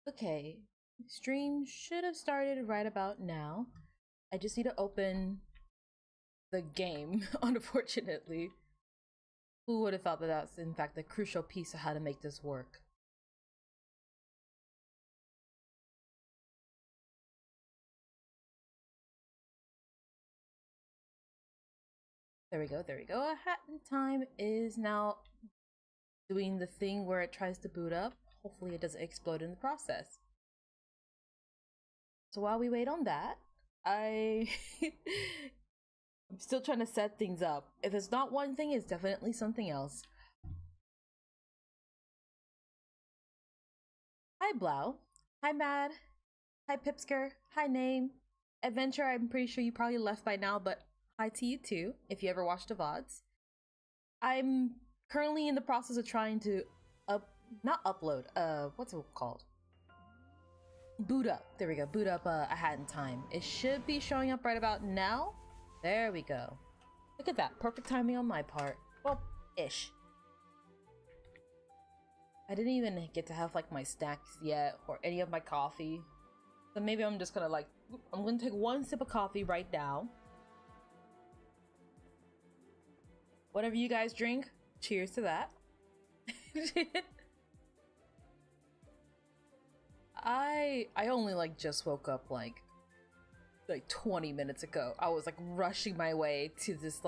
Okay, stream should have started right about now. I just need to open the game, unfortunately. Who would have thought that that's in fact the crucial piece of how to make this work? There we go, there we go. A Hat in Time is now doing the thing where it tries to boot up. Hopefully it doesn't explode in the process. So while we wait on that, I'm still trying to set things up. If it's not one thing, it's definitely something else. Hi Blau. Hi Mad. Hi Pipsker. Hi Name. Adventure, I'm pretty sure you probably left by now, but hi to you too, if you ever watched the VODs. I'm currently in the process of trying to not upload, what's it called? Boot up. There we go. Boot up A Hat in Time. It should be showing up right about now. There we go. Look at that. Perfect timing on my part. Well, ish. I didn't even get to have like my snacks yet or any of my coffee. So maybe I'm just gonna I'm gonna take one sip of coffee right now. Whatever you guys drink, cheers to that. I only just woke up like 20 minutes ago. I was rushing my way to just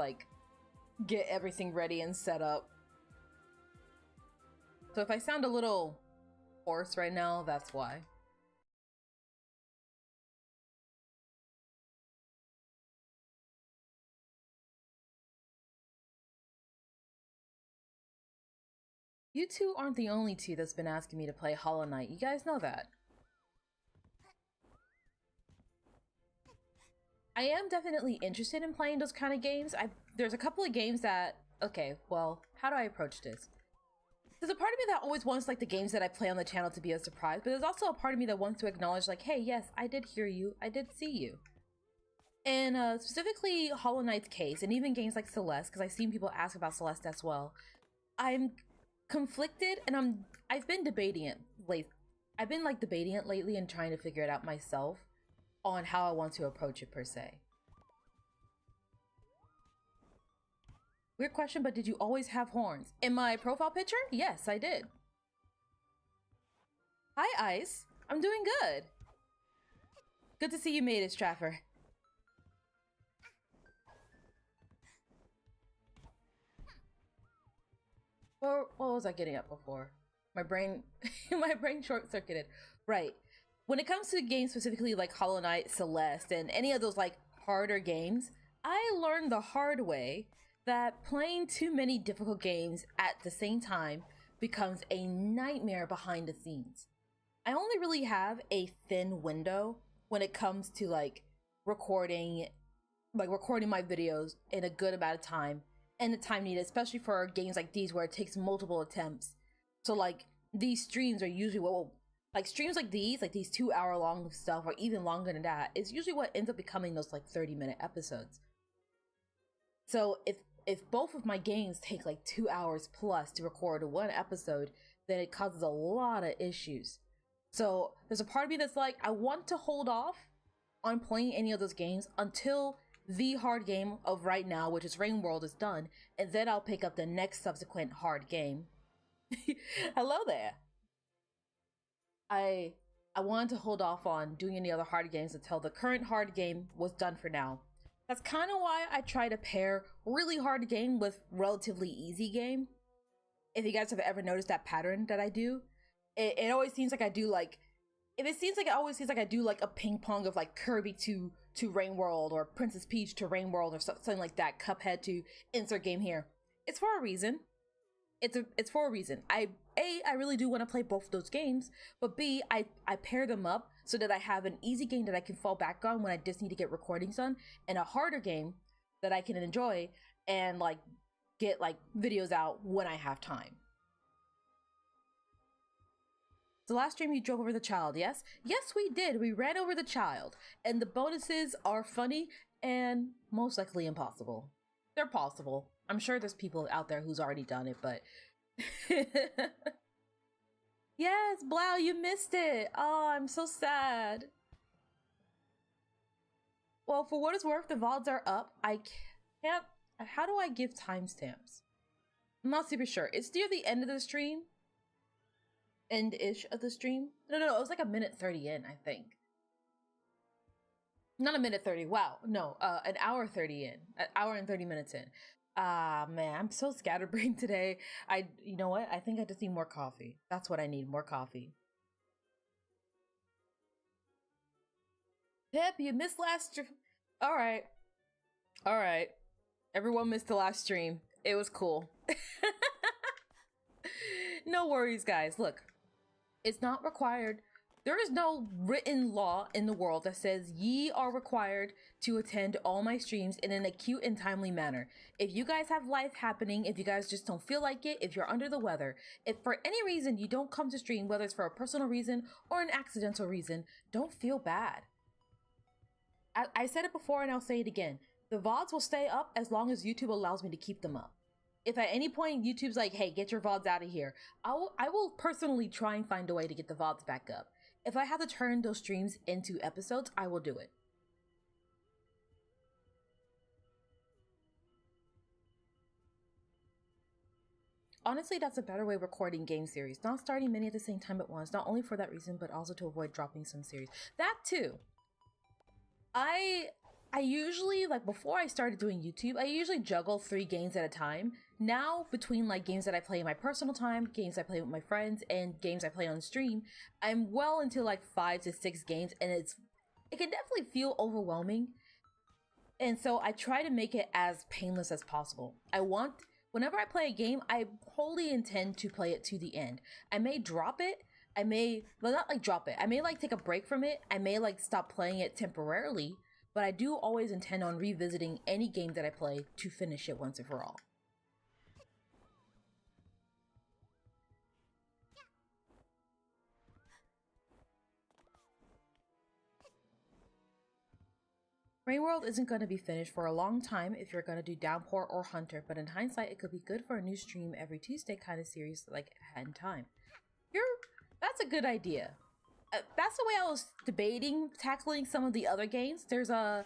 get everything ready and set up. So if I sound a little hoarse right now, that's why. You two aren't the only two that's been asking me to play Hollow Knight. You guys know that. I am definitely interested in playing those kind of games. There's a couple of games that... Okay, well, how do I approach this? There's a part of me that always wants the games that I play on the channel to be a surprise, but there's also a part of me that wants to acknowledge hey, yes, I did hear you, I did see you. And specifically Hollow Knight's case, and even games like Celeste, because I've seen people ask about Celeste as well. I'm conflicted, and I've been debating it lately and trying to figure it out myself on how I want to approach it per se. Weird question, but did you always have horns? In my profile picture? Yes, I did. Hi, Ice. I'm doing good. Good to see you made it, Straffer. Or what was I getting at before? My brain short-circuited. Right. When it comes to games specifically like Hollow Knight, Celeste, and any of those harder games, I learned the hard way that playing too many difficult games at the same time becomes a nightmare behind the scenes. I only really have a thin window when it comes to recording my videos in a good amount of time and the time needed, especially for games like these where it takes multiple attempts. So these streams are usually what will, streams like these 2-hour long stuff or even longer than that is usually what ends up becoming those 30-minute episodes. So if both of my games take 2 hours plus to record one episode, then it causes a lot of issues. So there's a part of me that's I want to hold off on playing any of those games until the hard game of right now, which is Rain World, is done, and then I'll pick up the next subsequent hard game. Hello there. I wanted to hold off on doing any other hard games until the current hard game was done for now. That's kind of why I try to pair really hard game with relatively easy game. If you guys have ever noticed that pattern that I do, it always seems like I do it always seems like I do a ping pong of Kirby to Rain World or Princess Peach to Rain World or something like that, Cuphead to insert game here. It's for a reason. It's for a reason. I really do want to play both of those games, but B, I pair them up so that I have an easy game that I can fall back on when I just need to get recordings done, and a harder game that I can enjoy and get videos out when I have time. The last stream you drove over the child, yes? Yes, we did. We ran over the child. And the bonuses are funny and most likely impossible. They're possible. I'm sure there's people out there who's already done it, but... Yes, Blau, you missed it. Oh, I'm so sad. Well, for what it's worth, the VODs are up. I can't. How do I give timestamps? I'm not super sure. It's near the end of the stream. End-ish of the stream. No. It was like a minute 30 in, I think. Not a minute 30. Wow. No, an hour 30 in. An hour and 30 minutes in. Ah, man, I'm so scatterbrained today. You know what? I think I just need more coffee. That's what I need, more coffee. Pip, you missed last stream. All right. All right. Everyone missed the last stream. It was cool. No worries, guys. Look, it's not required. There is no written law in the world that says ye are required to attend all my streams in an acute and timely manner. If you guys have life happening, if you guys just don't feel like it, if you're under the weather, if for any reason you don't come to stream, whether it's for a personal reason or an accidental reason, don't feel bad. I said it before and I'll say it again. The VODs will stay up as long as YouTube allows me to keep them up. If at any point YouTube's like, hey, get your VODs out of here, I will personally try and find a way to get the VODs back up. If I have to turn those streams into episodes, I will do it. Honestly, that's a better way of recording game series. Not starting many at the same time at once, not only for that reason, but also to avoid dropping some series. That too. I usually, like before I started doing YouTube, I usually juggle 3 games at a time. Now, between like games that I play in my personal time, games I play with my friends, and games I play on stream, I'm well into like 5 to 6 games, and it can definitely feel overwhelming. And so I try to make it as painless as possible. Whenever I play a game, I wholly intend to play it to the end. I may drop it, well, not like drop it. I may like take a break from it. I may like stop playing it temporarily, but I do always intend on revisiting any game that I play to finish it once and for all. Rain World isn't going to be finished for a long time if you're going to do Downpour or Hunter, but in hindsight, it could be good for a new stream every Tuesday kind of series like Ahead in Time. That's a good idea. That's the way I was debating tackling some of the other games. There's all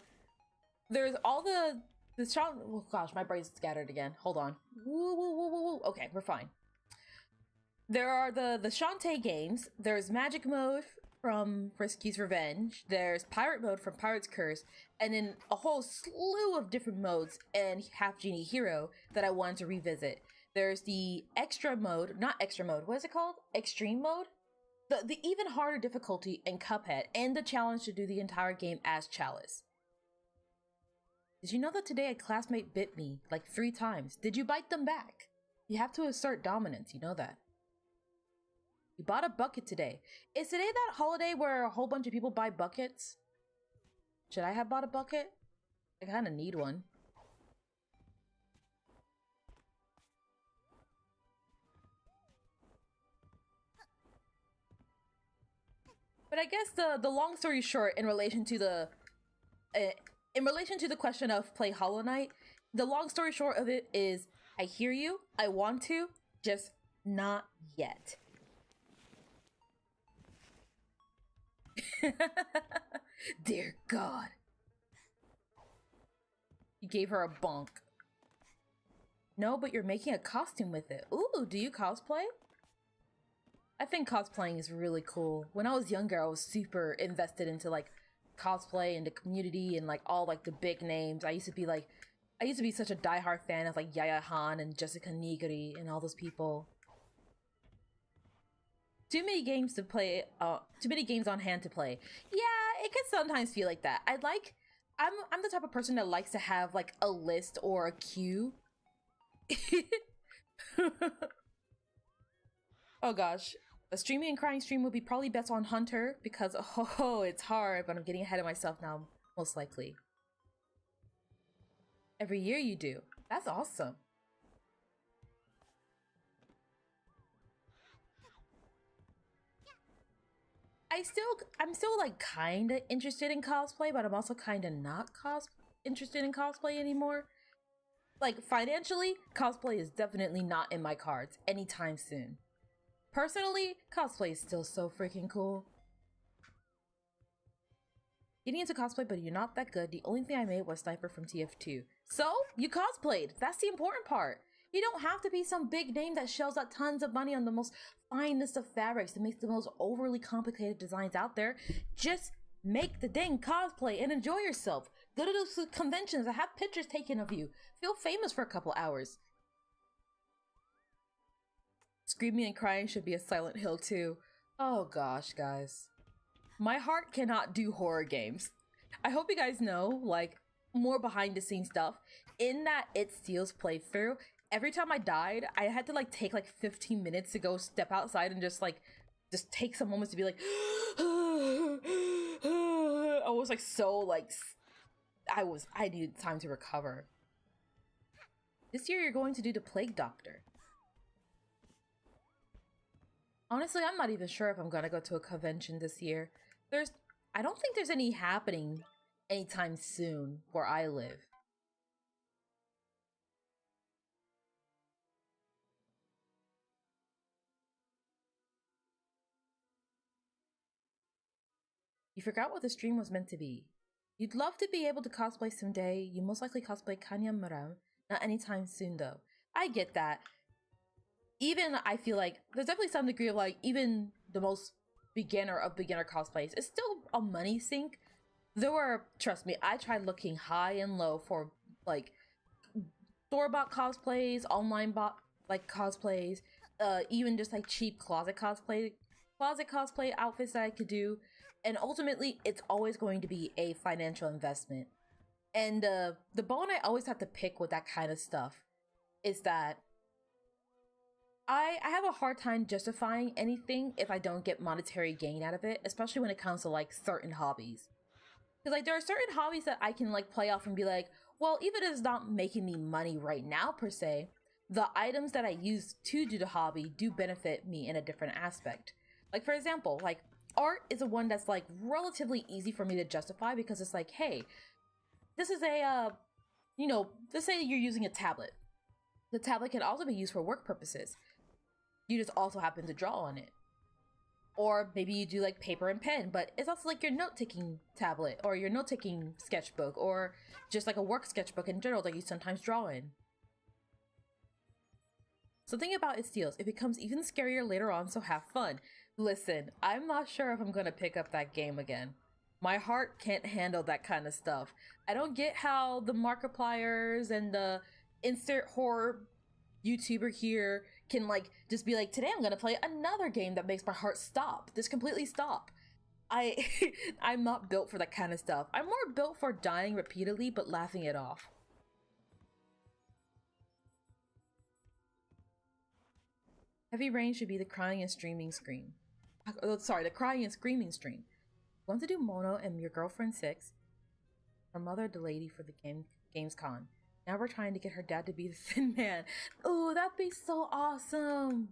the oh gosh, my brain's scattered again. Hold on. Woo. Okay, we're fine. There are the Shantae games. There's Magic Mode from Frisky's Revenge. There's Pirate Mode from Pirate's Curse, and then a whole slew of different modes and Half Genie Hero that I wanted to revisit. There's the extra mode, not extra mode, what is it called? Extreme mode? The even harder difficulty in Cuphead, and the challenge to do the entire game as Chalice. Did you know that today a classmate bit me like 3 times? Did you bite them back? You have to assert dominance, you know that. You bought a bucket today. Is today that holiday where a whole bunch of people buy buckets? Should I have bought a bucket? I kinda need one. But I guess the long story short, in relation to the question of play Hollow Knight, the long story short of it is, I hear you, I want to, just not yet. Dear God. You gave her a bonk. No, but you're making a costume with it. Ooh, do you cosplay? I think cosplaying is really cool. When I was younger, I was super invested into like cosplay and the community and like all like the big names. I used to be such a diehard fan of like Yaya Han and Jessica Nigiri and all those people. Too many games to play, too many games on hand to play. Yeah, it can sometimes feel like that. I'm the type of person that likes to have like a list or a queue. Oh gosh. A streaming and crying stream would be probably best on Hunter because, oh, it's hard, but I'm getting ahead of myself now, most likely. Every year you do. That's awesome. I'm still like kinda interested in cosplay, but I'm also kinda not interested in cosplay anymore. Like financially, cosplay is definitely not in my cards anytime soon. Personally, cosplay is still so freaking cool. Getting into cosplay, but you're not that good. The only thing I made was Sniper from TF2. So, you cosplayed. That's the important part. You don't have to be some big name that shells out tons of money on the most finest of fabrics that makes the most overly complicated designs out there. Just make the dang cosplay and enjoy yourself. Go to those conventions and have pictures taken of you. Feel famous for a couple hours. Screaming and crying should be a Silent Hill too. Oh gosh, guys. My heart cannot do horror games. I hope you guys know, like, more behind the scenes stuff. In that It Steals playthrough, every time I died, I had to like take like 15 minutes to go step outside and just take some moments to be like, I was like so like, I needed time to recover. This year you're going to do the Plague Doctor. Honestly, I'm not even sure if I'm gonna go to a convention this year. I don't think there's any happening anytime soon where I live. You forgot what the stream was meant to be. You'd love to be able to cosplay someday. You most likely cosplay Kanya Muram. Not anytime soon though. I get that. Even I feel like there's definitely some degree of like even the most beginner of beginner cosplays is still a money sink. There were, trust me, I tried looking high and low for like store-bought cosplays, online bought like cosplays, even just like cheap closet cosplay outfits that I could do. And ultimately, it's always going to be a financial investment. And the bone I always have to pick with that kind of stuff is that I have a hard time justifying anything if I don't get monetary gain out of it, especially when it comes to like certain hobbies. Because like there are certain hobbies that I can like play off and be like, well, even if it's not making me money right now per se, the items that I use to do the hobby do benefit me in a different aspect. Like for example, like art is a one that's like relatively easy for me to justify because it's like, hey, this is a, let's say you're using a tablet. The tablet can also be used for work purposes. You just also happen to draw on it. Or maybe you do like paper and pen, but it's also like your note-taking tablet or your note-taking sketchbook or just like a work sketchbook in general that you sometimes draw in. So think about It Steals. It becomes even scarier later on, so have fun. Listen, I'm not sure if I'm gonna pick up that game again. My heart can't handle that kind of stuff. I don't get how the Markipliers and the insert horror YouTuber here can like just be like, today I'm gonna play another game that makes my heart stop. Just completely stop. I'm not built for that kind of stuff. I'm more built for dying repeatedly but laughing it off. Heavy Rain should be the crying and streaming scream. Oh, sorry, the crying and screaming stream. Want to do Mono and Your Girlfriend 6? Her mother the lady for the Gamescom. Now we're trying to get her dad to be the Thin Man. Oh, that'd be so awesome.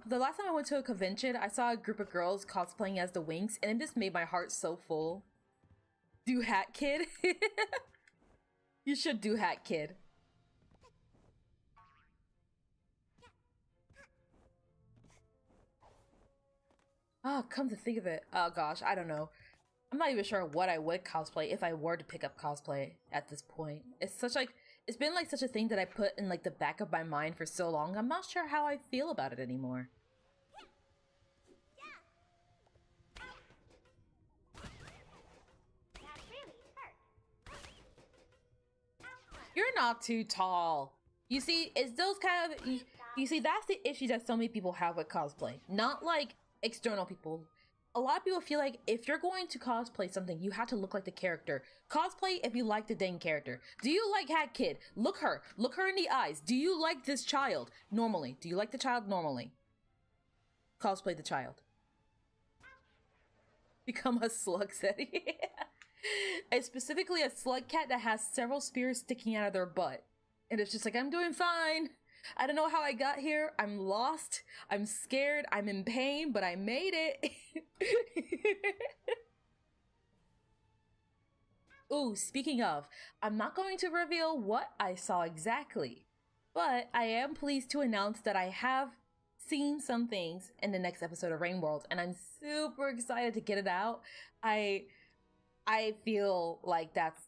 The last time I went to a convention, I saw a group of girls cosplaying as the Winx, and it just made my heart so full. Do Hat Kid? You should do Hat Kid. Oh, come to think of it. Oh gosh, I don't know. I'm not even sure what I would cosplay if I were to pick up cosplay at this point. It's been like such a thing that I put in like the back of my mind for so long. I'm not sure how I feel about it anymore. You're not too tall. You see, it's those kind of you see that's the issue that so many people have with cosplay. Not like external people. A lot of people feel like if you're going to cosplay something, you have to look like the character. Cosplay if you like the dang character. Do you like Hat Kid? Look her in the eyes. Do you like this child? Normally. Do you like the child? Normally. Cosplay the child. Become a slug set. And specifically a slug cat that has several spears sticking out of their butt. And it's just like, I'm doing fine. I don't know how I got here. I'm lost. I'm scared. I'm in pain, but I made it. Ooh, speaking of, I'm not going to reveal what I saw exactly, but I am pleased to announce that I have seen some things in the next episode of Rain World, and I'm super excited to get it out. I feel like that's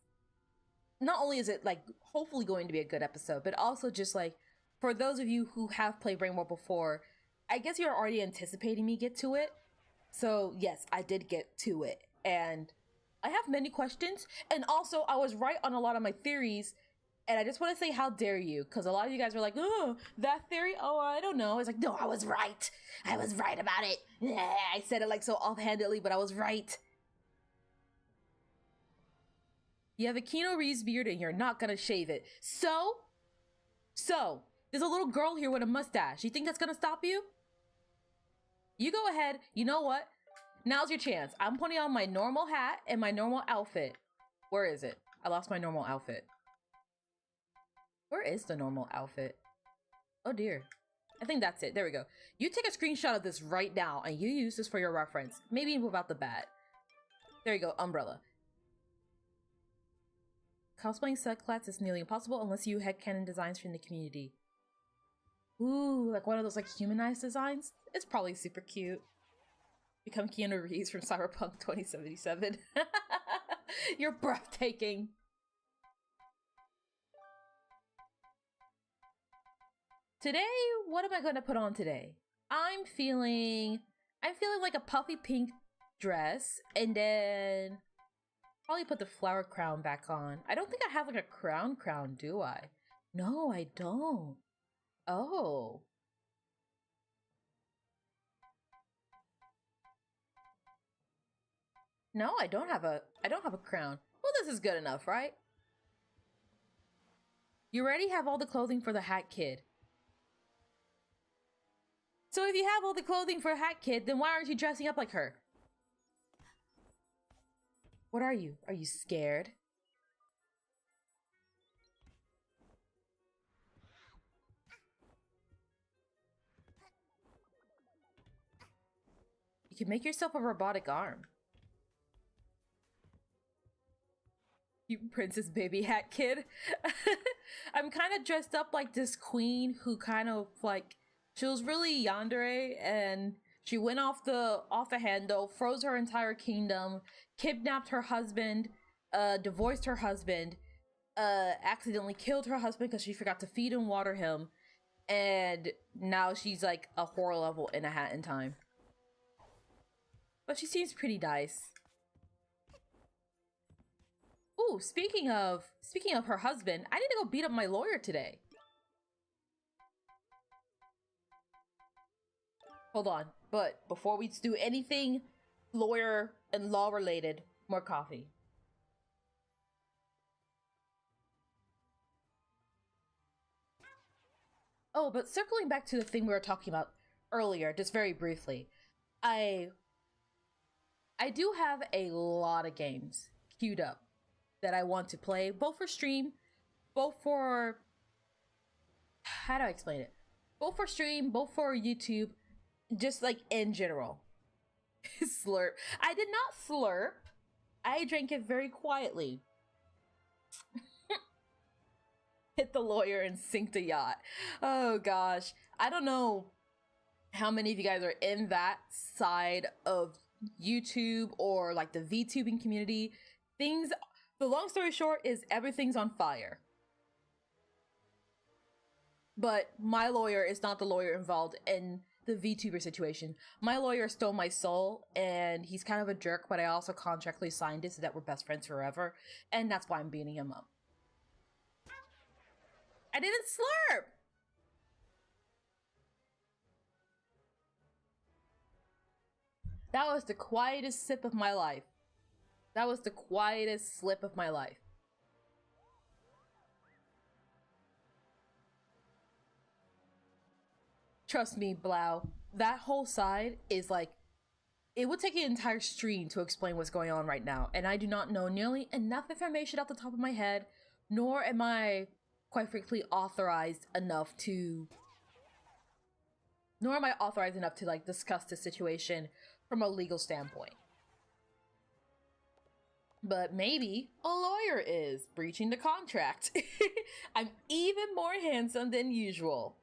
not only is it like hopefully going to be a good episode, but also just like for those of you who have played Rain World before, I guess you're already anticipating me get to it. So yes, I did get to it, and I have many questions, and also I was right on a lot of my theories. And I just want to say, how dare you? Because a lot of you guys were like, oh, that theory? Oh, I don't know. I was like, no, I was right. I was right about it. Yeah, I said it like so offhandedly, but I was right. You have a Keanu Reeves beard and you're not going to shave it. So, there's a little girl here with a mustache. You think that's going to stop you? You go ahead. You know what? Now's your chance. I'm putting on my normal hat and my normal outfit. Where is it? I lost my normal outfit. Where is the normal outfit? Oh dear. I think that's it. There we go. You take a screenshot of this right now and you use this for your reference. Maybe move out the bat. There you go. Umbrella. Cosplaying subclass is nearly impossible unless you headcanon designs from the community. Ooh, like one of those like humanized designs? It's probably super cute. Become Keanu Reeves from Cyberpunk 2077. You're breathtaking. Today, what am I going to put on today? I'm feeling like a puffy pink dress, and then probably put the flower crown back on. I don't think I have like a crown, do I? No, I don't. Oh. No, I don't have a crown. Well, this is good enough, right? You already have all the clothing for the Hat Kid. So if you have all the clothing for Hat Kid, then why aren't you dressing up like her? What are you? Are you scared? You can make yourself a robotic arm. You princess baby Hat Kid. I'm kind of dressed up like this queen who kind of like, she was really yandere, and she went off the handle, froze her entire kingdom, kidnapped her husband, divorced her husband, accidentally killed her husband because she forgot to feed and water him, and now she's like a horror level in a hat in time. But she seems pretty nice. Ooh, speaking of her husband, I need to go beat up my lawyer today. Hold on, but before we do anything lawyer and law related, more coffee. Oh, but circling back to the thing we were talking about earlier, just very briefly, I do have a lot of games queued up that I want to play, both for stream, both for, how do I explain it? Both for stream, both for YouTube, just like in general. Slurp. I did not slurp. I drank it very quietly. Hit the lawyer and sink the yacht. Oh gosh. I don't know how many of you guys are in that side of YouTube or like the VTubing community. The long story short is everything's on fire. But my lawyer is not the lawyer involved in the VTuber situation. My lawyer stole my soul, and he's kind of a jerk, but I also contractually signed it so that we're best friends forever, and that's why I'm beating him up. I didn't slurp! That was the quietest sip of my life. That was the quietest slip of my life. Trust me, Blau, that whole side is like, it would take an entire stream to explain what's going on right now, and I do not know nearly enough information off the top of my head, nor am I, quite frankly, authorized enough to like discuss the situation from a legal standpoint. But maybe a lawyer is breaching the contract. I'm even more handsome than usual.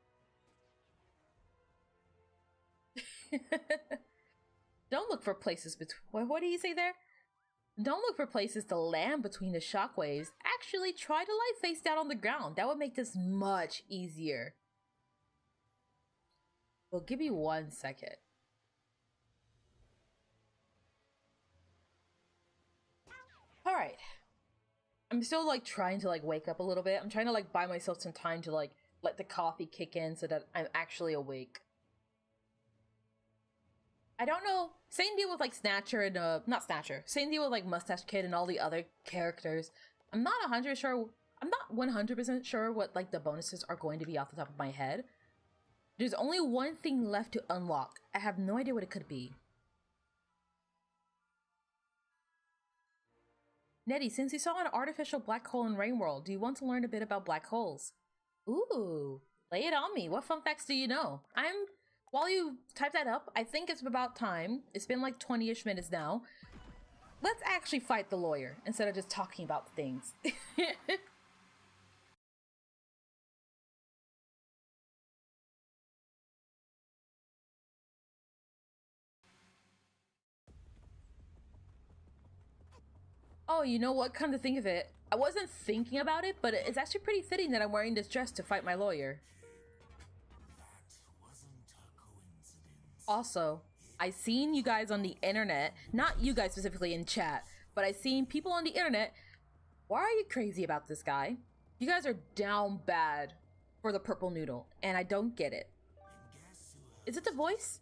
Don't look for places between. What do you say there? Don't look for places to land between the shockwaves. Actually, try to lie face down on the ground. That would make this much easier. Well, give me 1 second. All right. I'm still like trying to like wake up a little bit. I'm trying to like buy myself some time to like let the coffee kick in so that I'm actually awake. I don't know. Same deal with like Snatcher and not Snatcher. Same deal with like Mustache Kid and all the other characters. I'm not 100 sure. I'm not 100% sure what like the bonuses are going to be off the top of my head. There's only one thing left to unlock. I have no idea what it could be. Nettie, since you saw an artificial black hole in Rain World, do you want to learn a bit about black holes? Ooh, lay it on me. What fun facts do you know? While you type that up, I think it's about time. It's been like 20-ish minutes now. Let's actually fight the lawyer instead of just talking about things. Oh, you know what? Come to think of it, I wasn't thinking about it, but it's actually pretty fitting that I'm wearing this dress to fight my lawyer. Also, I seen you guys on the internet, not you guys specifically in chat, but I seen people on the internet. Why are you crazy about this guy? You guys are down bad for the purple noodle, and I don't get it. Is it the voice?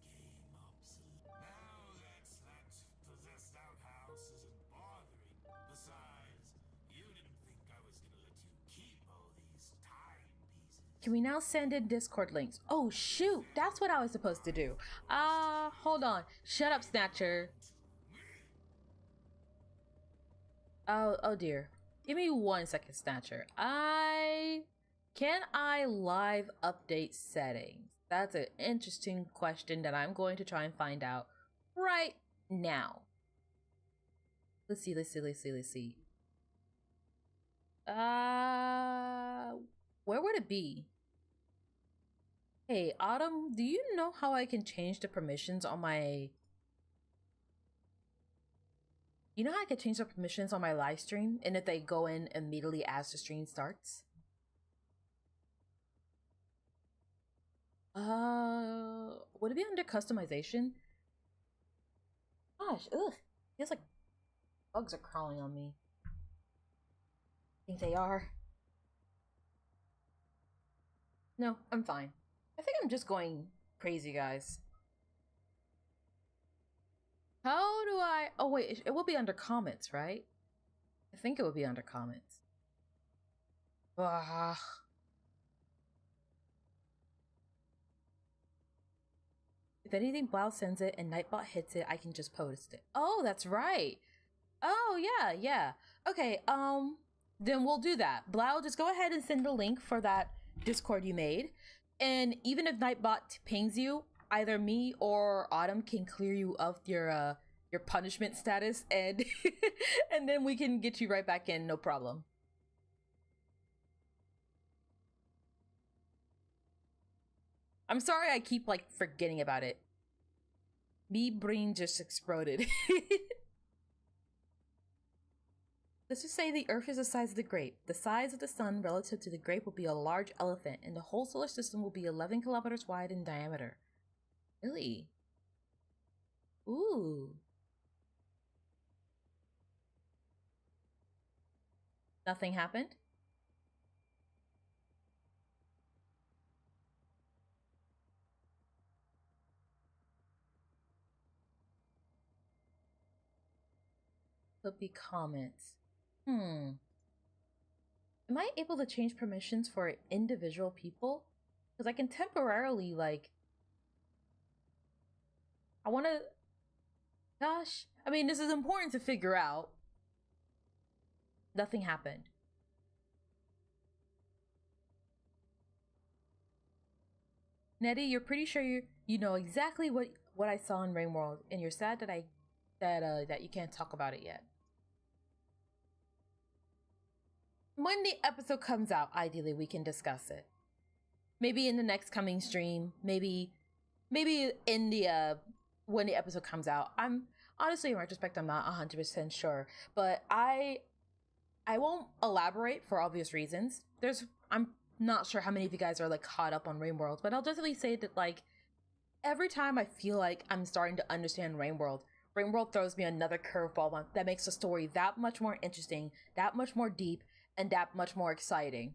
Can we now send in Discord links? Oh shoot, that's what I was supposed to do. Hold on. Shut up, Snatcher. Oh dear. Give me 1 second, Snatcher. Can I live update settings? That's an interesting question that I'm going to try and find out right now. Let's see. Where would it be? Hey, Autumn, do you know how I can change the permissions on my... You know how I can change the permissions on my live stream and if they go in immediately as the stream starts? Would it be under customization? Gosh, ugh. Feels like bugs are crawling on me. I think they are. No, I'm fine. I think I'm just going crazy, guys. How do I... Oh, wait. It will be under comments, right? I think it would be under comments. Ugh. If anything, Blau sends it and Nightbot hits it, I can just post it. Oh, that's right. Oh, yeah. Okay, then we'll do that. Blau, just go ahead and send the link for that Discord you made. And even if Nightbot pings you, either me or Autumn can clear you of your punishment status and and then we can get you right back in, no problem. I'm sorry I keep like forgetting about it. Me brain just exploded. Let's just say the Earth is the size of the grape. The size of the sun relative to the grape will be a large elephant, and the whole solar system will be 11 kilometers wide in diameter. Really? Ooh. Nothing happened? Could be comments. Am I able to change permissions for individual people? Because I can temporarily, like... I want to... Gosh. I mean, this is important to figure out. Nothing happened. Nettie, you're pretty sure you know exactly what I saw in Rain World, and you're sad that you can't talk about it yet. When the episode comes out, ideally we can discuss it. Maybe in the next coming stream, maybe maybe in the when the episode comes out. I'm honestly, in retrospect, I'm not 100% sure, but I won't elaborate for obvious reasons. I'm not sure how many of you guys are like caught up on Rain World, but I'll definitely say that like every time I feel like I'm starting to understand Rain World throws me another curveball that makes the story that much more interesting, that much more deep, and that much more exciting.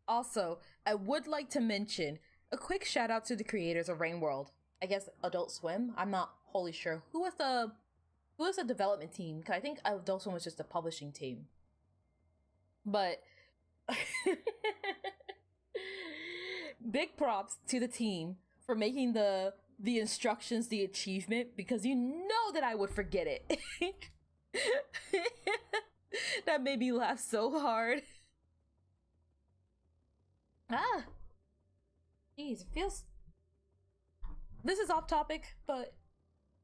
Also, I would like to mention a quick shout out to the creators of Rain World. I guess Adult Swim. I'm not wholly sure who was the development team, because I think Adult Swim was just a publishing team. But big props to the team for making the instructions the achievement, because you know that I would forget it. That made me laugh so hard. Ah, jeez, it feels. This is off topic, but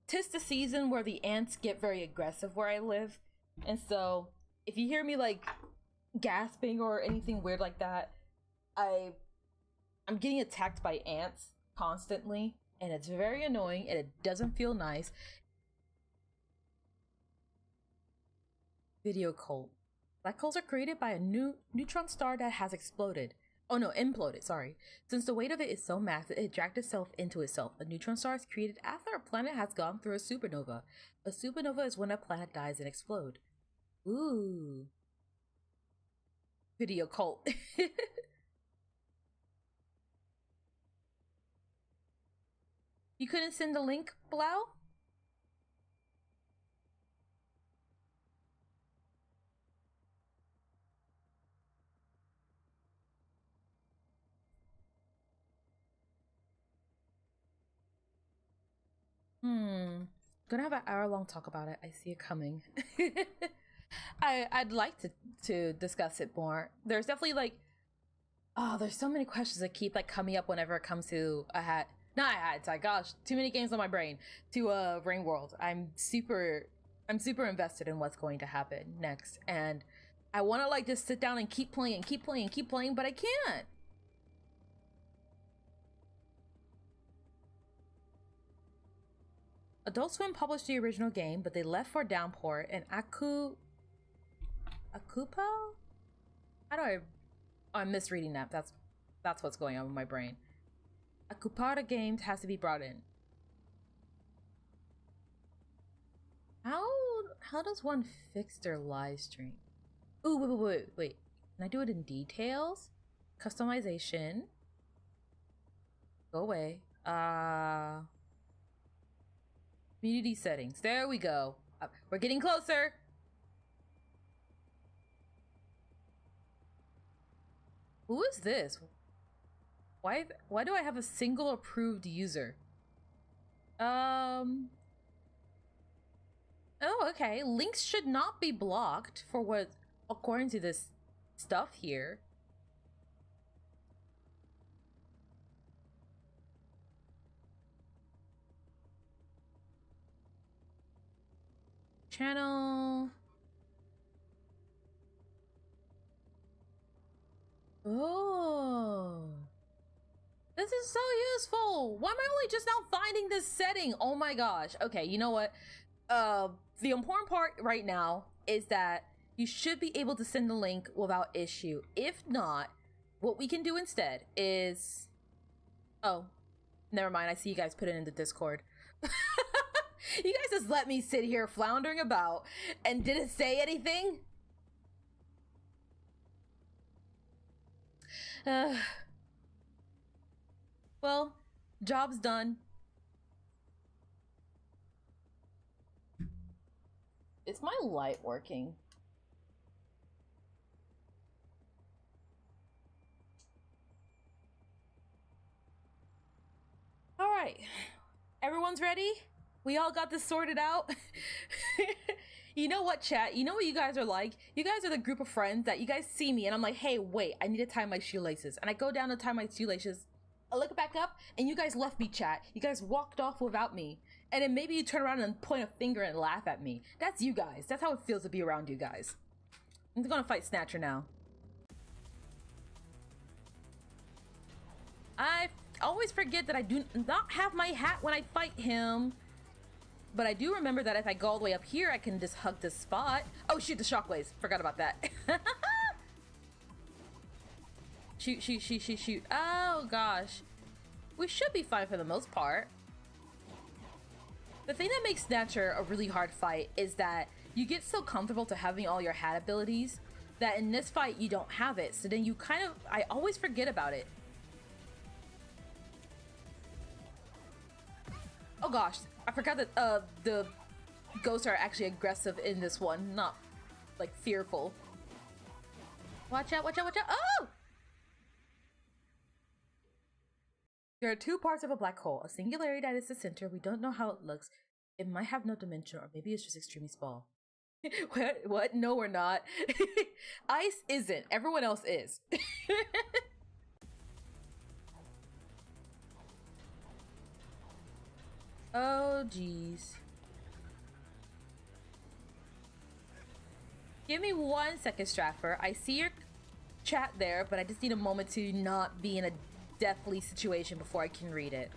'tis the season where the ants get very aggressive where I live, and so if you hear me like gasping or anything weird like that, I'm getting attacked by ants constantly, and it's very annoying and it doesn't feel nice. Video cult. Black holes are created by a new neutron star that has exploded. Oh no, imploded, sorry. Since the weight of it is so massive, it dragged itself into itself. A neutron star is created after a planet has gone through a supernova. A supernova is when a planet dies and explodes. Ooh. Video cult. You couldn't send the link, Blau? Gonna have an hour-long talk about it. I see it coming. I'd like to discuss it more. There's definitely like, oh, there's so many questions that keep like coming up whenever it comes to it's like, gosh, too many games on my brain. To Rain World. I'm super invested in what's going to happen next, and I want to like just sit down and keep playing, but I can't. Adult Swim published the original game, but they left for Downpour and Akupo? How do I? Oh, I'm misreading that. That's what's going on with my brain. Akupara Games has to be brought in. How does one fix their live stream? Ooh, wait. Can I do it in details? Customization. Go away. Community settings. There we go. We're getting closer. Who is this? Why do I have a single approved user? Oh, okay. Links should not be blocked for what, according to this stuff here. Channel. Oh. This is so useful. Why am I only just now finding this setting? Oh my gosh. Okay, you know what? The important part right now is that you should be able to send the link without issue. If not, what we can do instead is... Oh, never mind. I see you guys put it in the Discord. You guys just let me sit here floundering about and didn't say anything? Well, job's done. Is my light working? All right, everyone's ready? We all got this sorted out. You know what, chat? You know what you guys are like? You guys are the group of friends that you guys see me and I'm like, hey, wait, I need to tie my shoelaces. And I go down to tie my shoelaces. I look back up and you guys left me, chat. You guys walked off without me. And then maybe you turn around and point a finger and laugh at me. That's you guys. That's how it feels to be around you guys. I'm gonna fight Snatcher now. always forget that I do not have my hat when I fight him. But I do remember that if I go all the way up here, I can just hug this spot. Oh shoot, the shockwaves. Forgot about that. Shoot, shoot, shoot, shoot, shoot. Oh gosh. We should be fine for the most part. The thing that makes Snatcher a really hard fight is that you get so comfortable to having all your hat abilities that in this fight you don't have it. So then you kind of, I always forget about it. Oh gosh, I forgot that the ghosts are actually aggressive in this one, not like fearful. Watch out, watch out, watch out. Oh! There are two parts of a black hole. A singularity that is the center. We don't know how it looks. It might have no dimension, or maybe it's just extremely small. What? No, we're not. Ice isn't. Everyone else is. Oh, jeez. Give me 1 second, Stratford. I see your chat there, but I just need a moment to not be in a deathly situation before I can read it.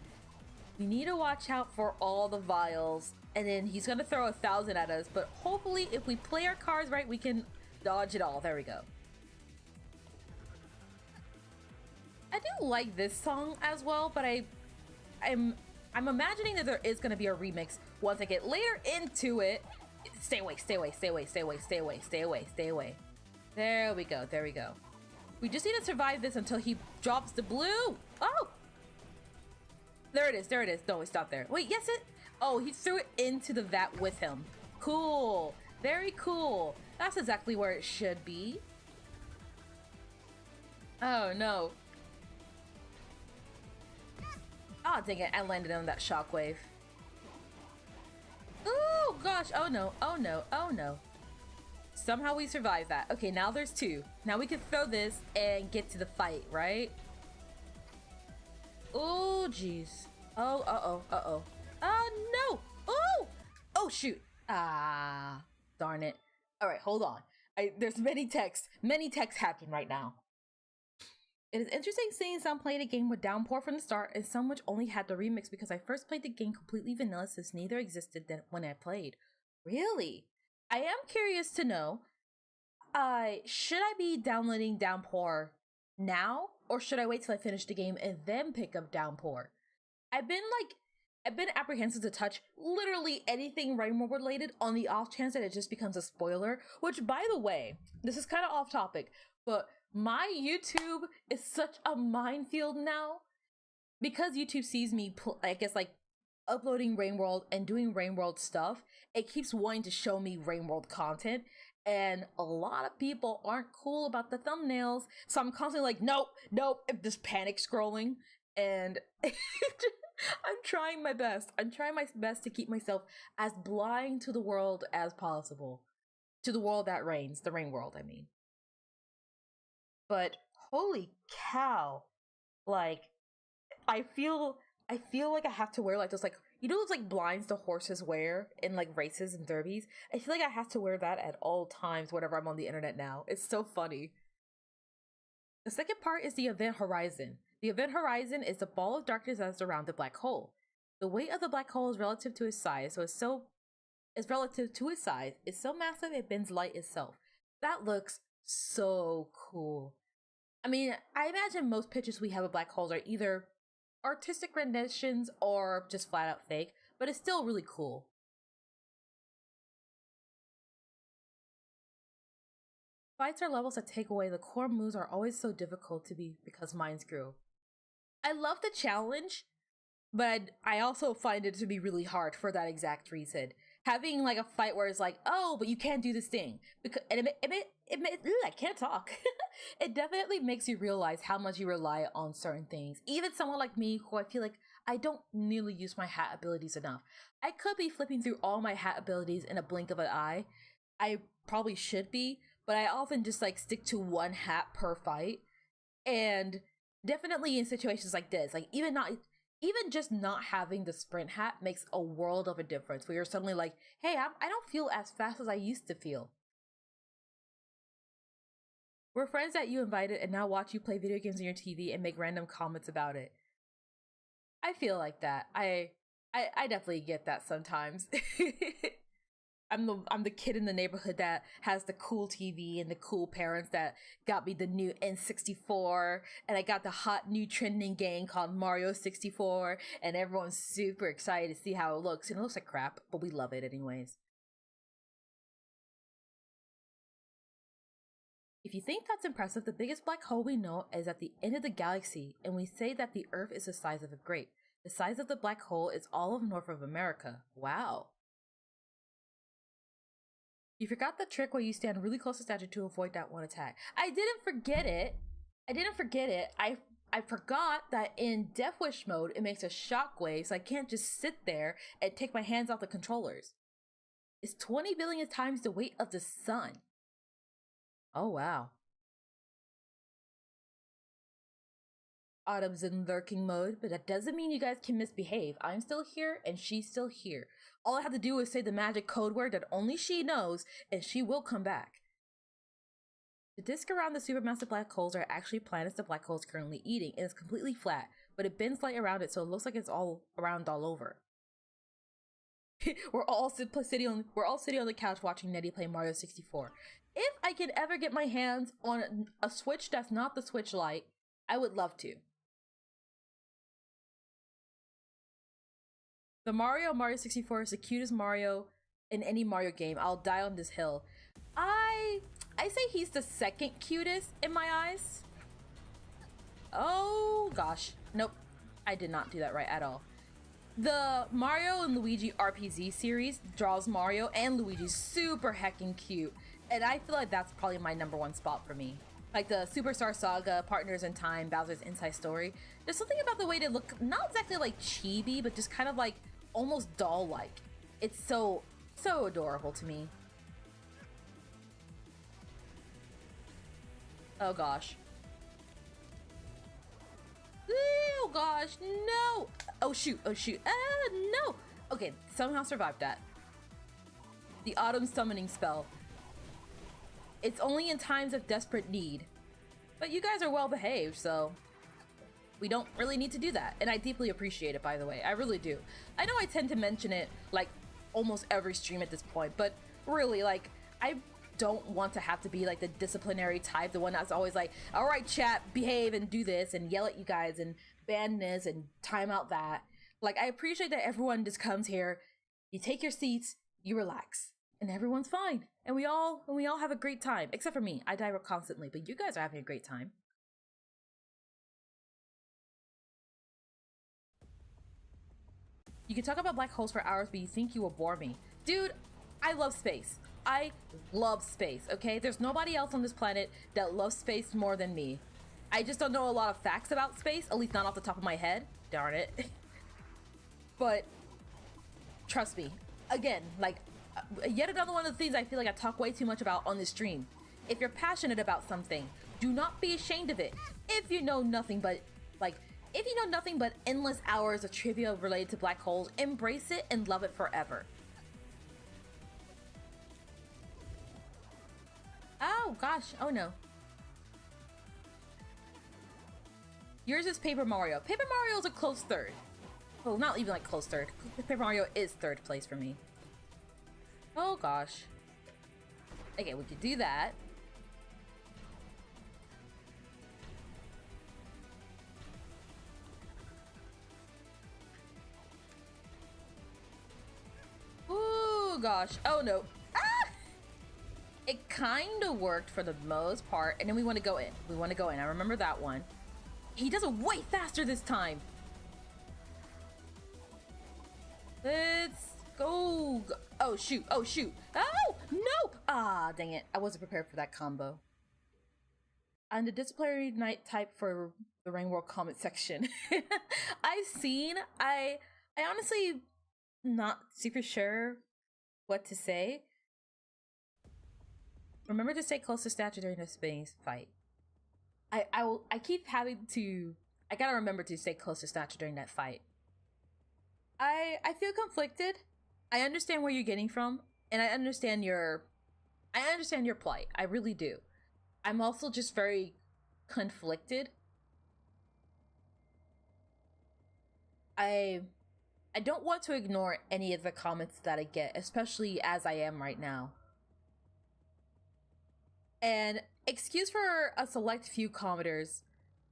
We need to watch out for all the vials, and then he's gonna throw 1,000 at us, but hopefully if we play our cards right, we can dodge it all. There we go. I do like this song as well, but I'm imagining that there is gonna be a remix once I get later into it. Stay away, stay away, stay away, stay away, stay away, stay away, stay away. There we go, there we go. We just need to survive this until he drops the blue. Oh! There it is, there it is. No, it stopped there. Wait, yes it... Oh, he threw it into the vat with him. Cool. Very cool. That's exactly where it should be. Oh, no. Oh, dang it. I landed on that shockwave. Oh, gosh. Oh, no. Oh, no. Oh, no. Somehow we survived that. Okay, now there's two. Now we can throw this and get to the fight, right? Oh, jeez. Oh, uh-oh, uh-oh. Oh, no! Oh! Oh, shoot. Ah, darn it. All right, hold on. There's many texts happening right now. It is interesting seeing some play the game with Downpour from the start and some which only had the remix because I first played the game completely vanilla since neither existed when I played. Really? I am curious to know, should I be downloading Downpour now, or should I wait till I finish the game and then pick up Downpour? I've been apprehensive to touch literally anything Rainbow related on the off chance that it just becomes a spoiler, which by the way, this is kind of off topic, but my YouTube is such a minefield now because YouTube sees me, I guess, like uploading Rainworld and doing Rainworld stuff. It keeps wanting to show me Rainworld content, and a lot of people aren't cool about the thumbnails, so I'm constantly like, nope, nope, just panic scrolling, and I'm trying my best. I'm trying my best to keep myself as blind to the world as possible. To the world that reigns, the rain world, I mean. But holy cow, like, I feel like I have to wear like those, like, you know those like blinds the horses wear in like races and derbies? I feel like I have to wear that at all times whenever I'm on the internet now. It's so funny. The second part is the event horizon. The event horizon is the ball of darkness that is around the black hole. The weight of the black hole is relative to its size, it's so massive it bends light itself. That looks so cool. I mean, I imagine most pictures we have of black holes are either artistic renditions or just flat out fake, but it's still really cool. Fights are levels that take away the core moves are always so difficult to be because mines grew. I love the challenge, but I also find it to be really hard for that exact reason. Having like a fight where it's like, oh, but you can't do this thing, because I can't talk. It definitely makes you realize how much you rely on certain things. Even someone like me, who I feel like I don't nearly use my hat abilities enough. I could be flipping through all my hat abilities in a blink of an eye. I probably should be, but I often just like stick to one hat per fight. And definitely in situations like this, like even just not having the sprint hat makes a world of a difference, where you're suddenly like, hey, I don't feel as fast as I used to feel. We're friends that you invited and now watch you play video games on your TV and make random comments about it. I feel like that. I definitely get that sometimes. I'm the kid in the neighborhood that has the cool TV and the cool parents that got me the new N64, and I got the hot new trending game called Mario 64, and everyone's super excited to see how it looks. And it looks like crap, but we love it anyways. If you think that's impressive, the biggest black hole we know is at the end of the galaxy, and we say that the Earth is the size of a grape. The size of the black hole is all of North of America. Wow. You forgot the trick where you stand really close to statue to avoid that one attack. I didn't forget it. I didn't forget it. I forgot that in Death Wish mode, it makes a shockwave, so I can't just sit there and take my hands off the controllers. It's 20 billion times the weight of the sun. Oh, wow. Autumn's in lurking mode, but that doesn't mean you guys can misbehave. I'm still here, and she's still here. All I have to do is say the magic code word that only she knows, and she will come back. The disk around the supermassive black holes are actually planets the black hole is currently eating, and it's completely flat, but it bends light around it, so it looks like it's all around all over. We're all sitting on the couch watching Nettie play Mario 64. If I could ever get my hands on a Switch that's not the Switch Lite, I would love to. The Mario 64 is the cutest Mario in any Mario game. I'll die on this hill. I say he's the second cutest in my eyes. Oh gosh. Nope. I did not do that right at all. The Mario and Luigi RPG series draws Mario and Luigi super heckin' cute. And I feel like that's probably my #1 spot for me. Like the Superstar Saga, Partners in Time, Bowser's Inside Story. There's something about the way they look, not exactly like chibi, but just kind of like almost doll-like. It's so adorable to me. Oh gosh. Oh gosh, no! Oh shoot, no! Okay, somehow survived that. The Autumn Summoning Spell. It's only in times of desperate need. But you guys are well behaved, so we don't really need to do that. And I deeply appreciate it, by the way. I really do. I know I tend to mention it like almost every stream at this point, but really, like, I don't want to have to be like the disciplinary type, the one that's always like, all right, chat, behave and do this and yell at you guys and ban this and time out that. Like, I appreciate that everyone just comes here, you take your seats, you relax, and everyone's fine. And we all have a great time, except for me. I die constantly, but you guys are having a great time. You can talk about black holes for hours, but you think you will bore me. Dude, I love space. I love space, okay? There's nobody else on this planet that loves space more than me. I just don't know a lot of facts about space, at least not off the top of my head. Darn it. But trust me, again, like, yet another one of the things I feel like I talk way too much about on this stream. If you're passionate about something, do not be ashamed of it. If you know nothing but, endless hours of trivia related to black holes, embrace it and love it forever. Oh gosh, oh no. Yours is Paper Mario. Paper Mario is a close third. Well, not even like close third. Paper Mario is third place for me. Oh gosh. Okay, we could do that. Oh gosh. Oh no. Ah! It kind of worked for the most part, and then we want to go in. I remember that one. He does it way faster this time. Let's go. Oh shoot. Oh shoot. Oh no. Ah, dang it. I wasn't prepared for that combo. I'm the disciplinary night type for the Rain World comment section. I honestly not super sure what to say. Remember to stay close to statue during the space fight. I gotta remember to stay close to statue during that fight. I feel conflicted. I understand where you're getting from, and I understand your plight. I really do. I'm also just very conflicted. I I don't want to ignore any of the comments that I get, especially as I am right now. And excuse for a select few commenters,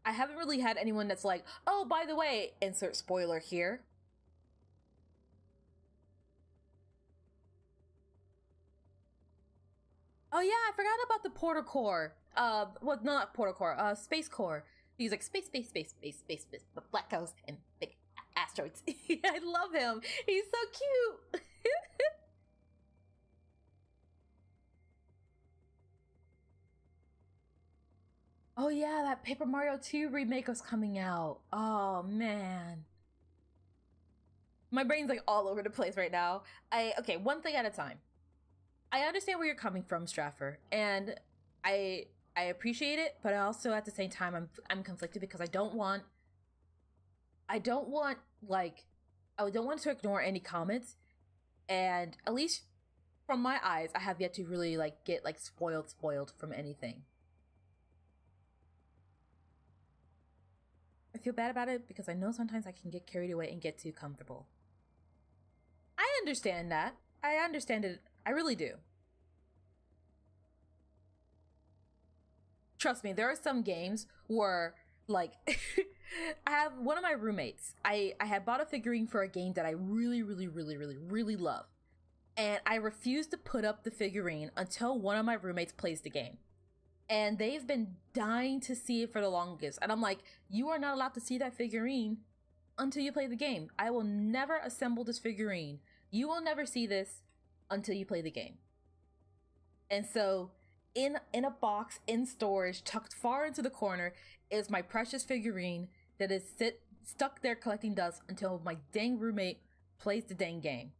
I haven't really had anyone that's like, oh, by the way, insert spoiler here. Oh yeah, I forgot about the Porter Core. Well, not Porter Core, Space Core. He's like space, black cows and big asteroids. I love him. He's so cute. Oh yeah, that Paper Mario 2 remake was coming out. Oh man. My brain's like all over the place right now. Okay, one thing at a time. I understand where you're coming from, Straffer, and I appreciate it, but I also at the same time I'm conflicted because I don't want like I don't want to ignore any comments, and at least from my eyes, I have yet to really like get like spoiled from anything. I feel bad about it because I know sometimes I can get carried away and get too comfortable. I understand that. I understand it. I really do. Trust me, there are some games where, like, I have one of my roommates. I had bought a figurine for a game that I really love. And I refuse to put up the figurine until one of my roommates plays the game. And they've been dying to see it for the longest. And I'm like, you are not allowed to see that figurine until you play the game. I will never assemble this figurine. You will never see this until you play the game. And so in a box in storage tucked far into the corner is my precious figurine that is stuck there collecting dust until my dang roommate plays the dang game.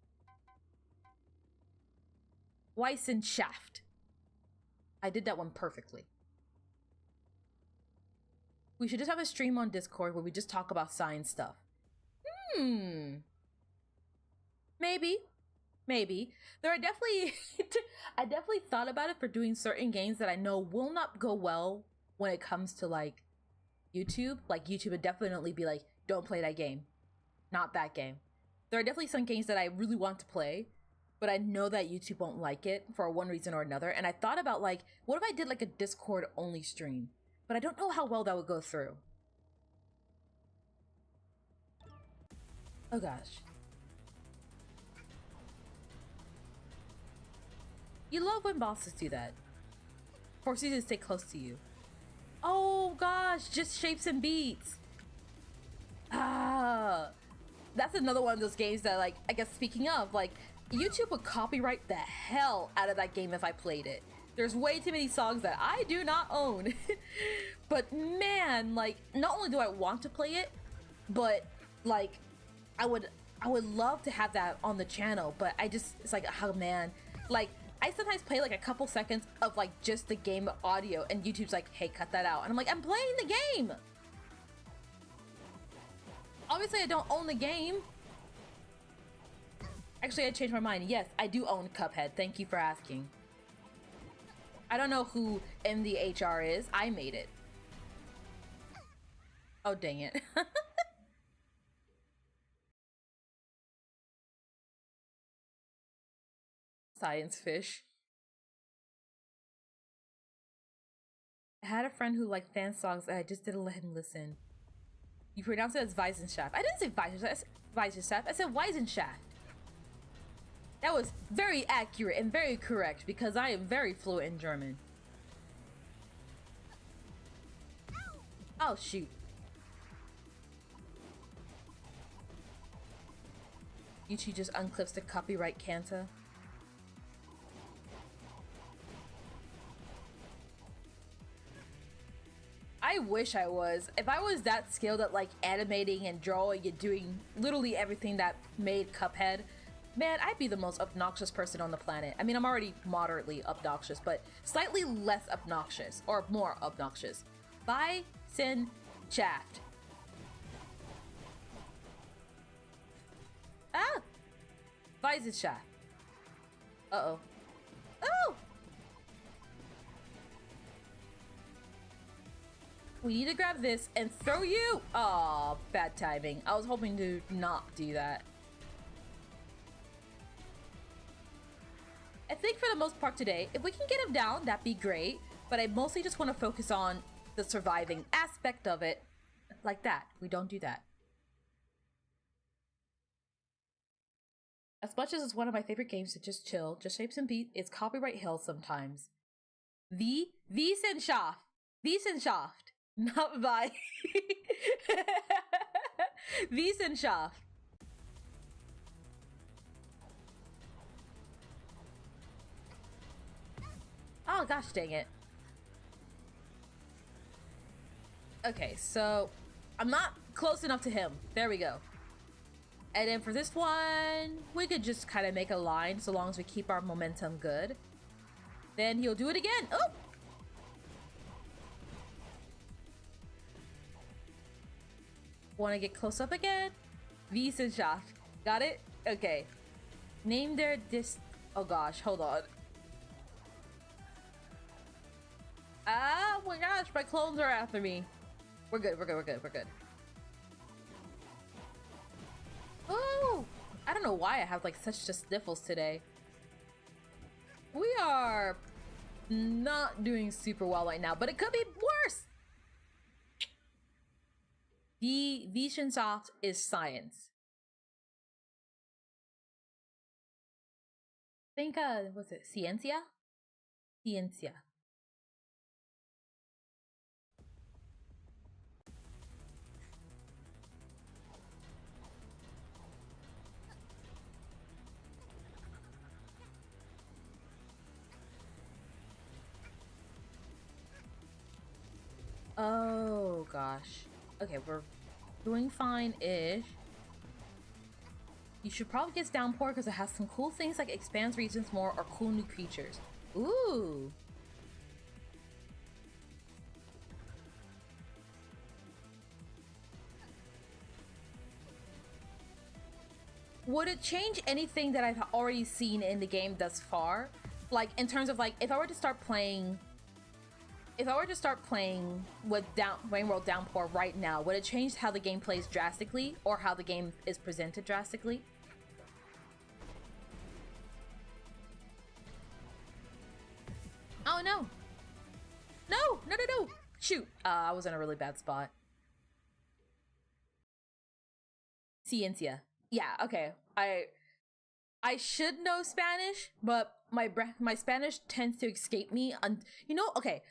Weiss and Shaft. I did that one perfectly. We should just have a stream on Discord where we just talk about science stuff. Maybe. There are definitely I definitely thought about it for doing certain games that I know will not go well when it comes to like YouTube. Like YouTube would definitely be like, don't play that game. Not that game. There are definitely some games that I really want to play, but I know that YouTube won't like it for one reason or another. And I thought about like, what if I did like a Discord only stream? But I don't know how well that would go through. Oh gosh. You love when bosses do that. Force you to stay close to you. Oh gosh, just shapes and beats. That's another one of those games that, like, I guess speaking of, like, YouTube would copyright the hell out of that game if I played it. There's way too many songs that I do not own. But man, like, not only do I want to play it, but like, I would love to have that on the channel, but it's like, oh man, like, I sometimes play like a couple seconds of like just the game audio and YouTube's like, hey, cut that out. And I'm like, I'm playing the game. Obviously I don't own the game. Actually, I changed my mind. Yes, I do own Cuphead. Thank you for asking. I don't know who MDHR is. I made it. Oh, dang it. Science fish. I had a friend who liked fan songs and I just didn't let him listen. You pronounce it as Weissenschaft. I didn't say Weissenschaft. I said Weissenschaft. That was very accurate and very correct because I am very fluent in German. Oh, shoot. YouTube just unclips the copyright Kanta. I wish I was. If I was that skilled at like animating and drawing and doing literally everything that made Cuphead, man, I'd be the most obnoxious person on the planet. I mean, I'm already moderately obnoxious, but slightly less obnoxious, or more obnoxious. Bison Shaft. Ah! Bison Shaft. Uh-oh. Oh! We need to grab this and throw you. Oh, bad timing. I was hoping to not do that. I think for the most part today, if we can get him down, that'd be great. But I mostly just want to focus on the surviving aspect of it. Like that. We don't do that. As much as it's one of my favorite games to just chill, just shapes and beat, it's copyright hell sometimes. Wissenschaft. Wissenschaft. Not by Wissenschaft. Oh gosh dang it. Okay, so I'm not close enough to him. There we go. And then for this one, we could just kind of make a line so long as we keep our momentum good. Then he'll do it again. Oh! Want to get close up again? Wissenschaft. Got it? Okay. Name their oh gosh, hold on. Ah, oh my gosh, my clones are after me. We're good, we're good, we're good, we're good. Oh! I don't know why I have like such just sniffles today. We are not doing super well right now, but it could be worse! The Wissenschaft is science. Think, was it Ciencia? Ciencia. Oh gosh. Okay, we're doing fine-ish. You should probably get Downpour because it has some cool things like expands regions more or cool new creatures. Ooh. Would it change anything that I've already seen in the game thus far? Like in terms of like if I were to start playing with Rain World Downpour right now, would it change how the game plays drastically or how the game is presented drastically? Oh no. No, no, no, no. Shoot, I was in a really bad spot. Ciencia. Yeah, okay. I should know Spanish, but my Spanish tends to escape me. You know, okay.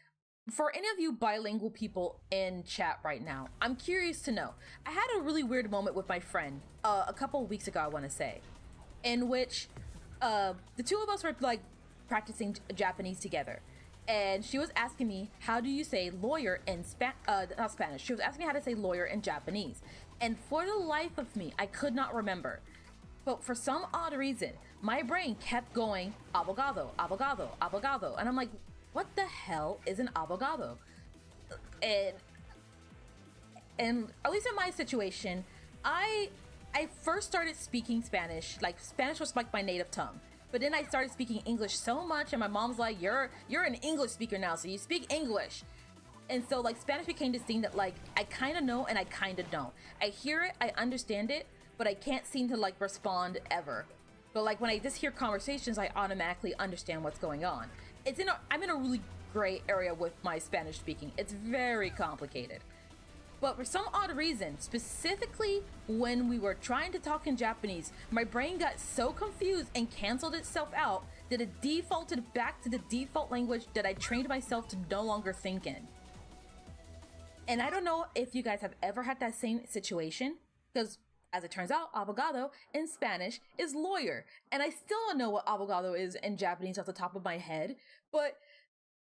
For any of you bilingual people in chat right now, I'm curious to know. I had a really weird moment with my friend a couple of weeks ago, I want to say, in which the two of us were like practicing Japanese together, and she was asking me how do you say lawyer in not Spanish. She was asking me how to say lawyer in Japanese, and for the life of me, I could not remember. But for some odd reason, my brain kept going abogado, abogado, abogado, and I'm like, what the hell is an abogado? And at least in my situation, I first started speaking Spanish. Like Spanish was like my native tongue, but then I started speaking English so much, and my mom's like, "You're an English speaker now, so you speak English." And so like Spanish became this thing that like I kind of know and I kind of don't. I hear it, I understand it, but I can't seem to like respond ever. But like when I just hear conversations, I automatically understand what's going on. I'm in a really gray area with my Spanish speaking. It's very complicated. But for some odd reason, specifically when we were trying to talk in Japanese, my brain got so confused and canceled itself out that it defaulted back to the default language that I trained myself to no longer think in. And I don't know if you guys have ever had that same situation, because as it turns out, abogado in Spanish is lawyer. And I still don't know what abogado is in Japanese off the top of my head. But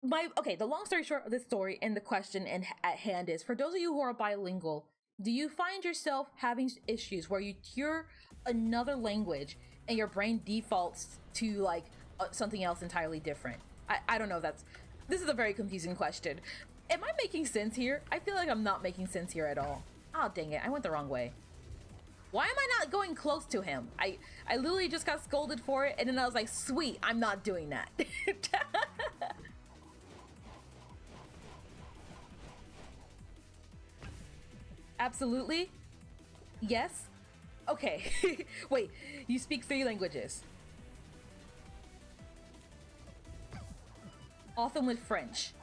the long story short of this story and the question at hand is, for those of you who are bilingual, do you find yourself having issues where you hear another language and your brain defaults to like something else entirely different? I don't know if this is a very confusing question. Am I making sense here? I feel like I'm not making sense here at all. Oh, dang it. I went the wrong way. Why am I not going close to him? I literally just got scolded for it, and then I was like, sweet, I'm not doing that. Absolutely. Yes. Okay. Wait, you speak 3 languages. Often with French.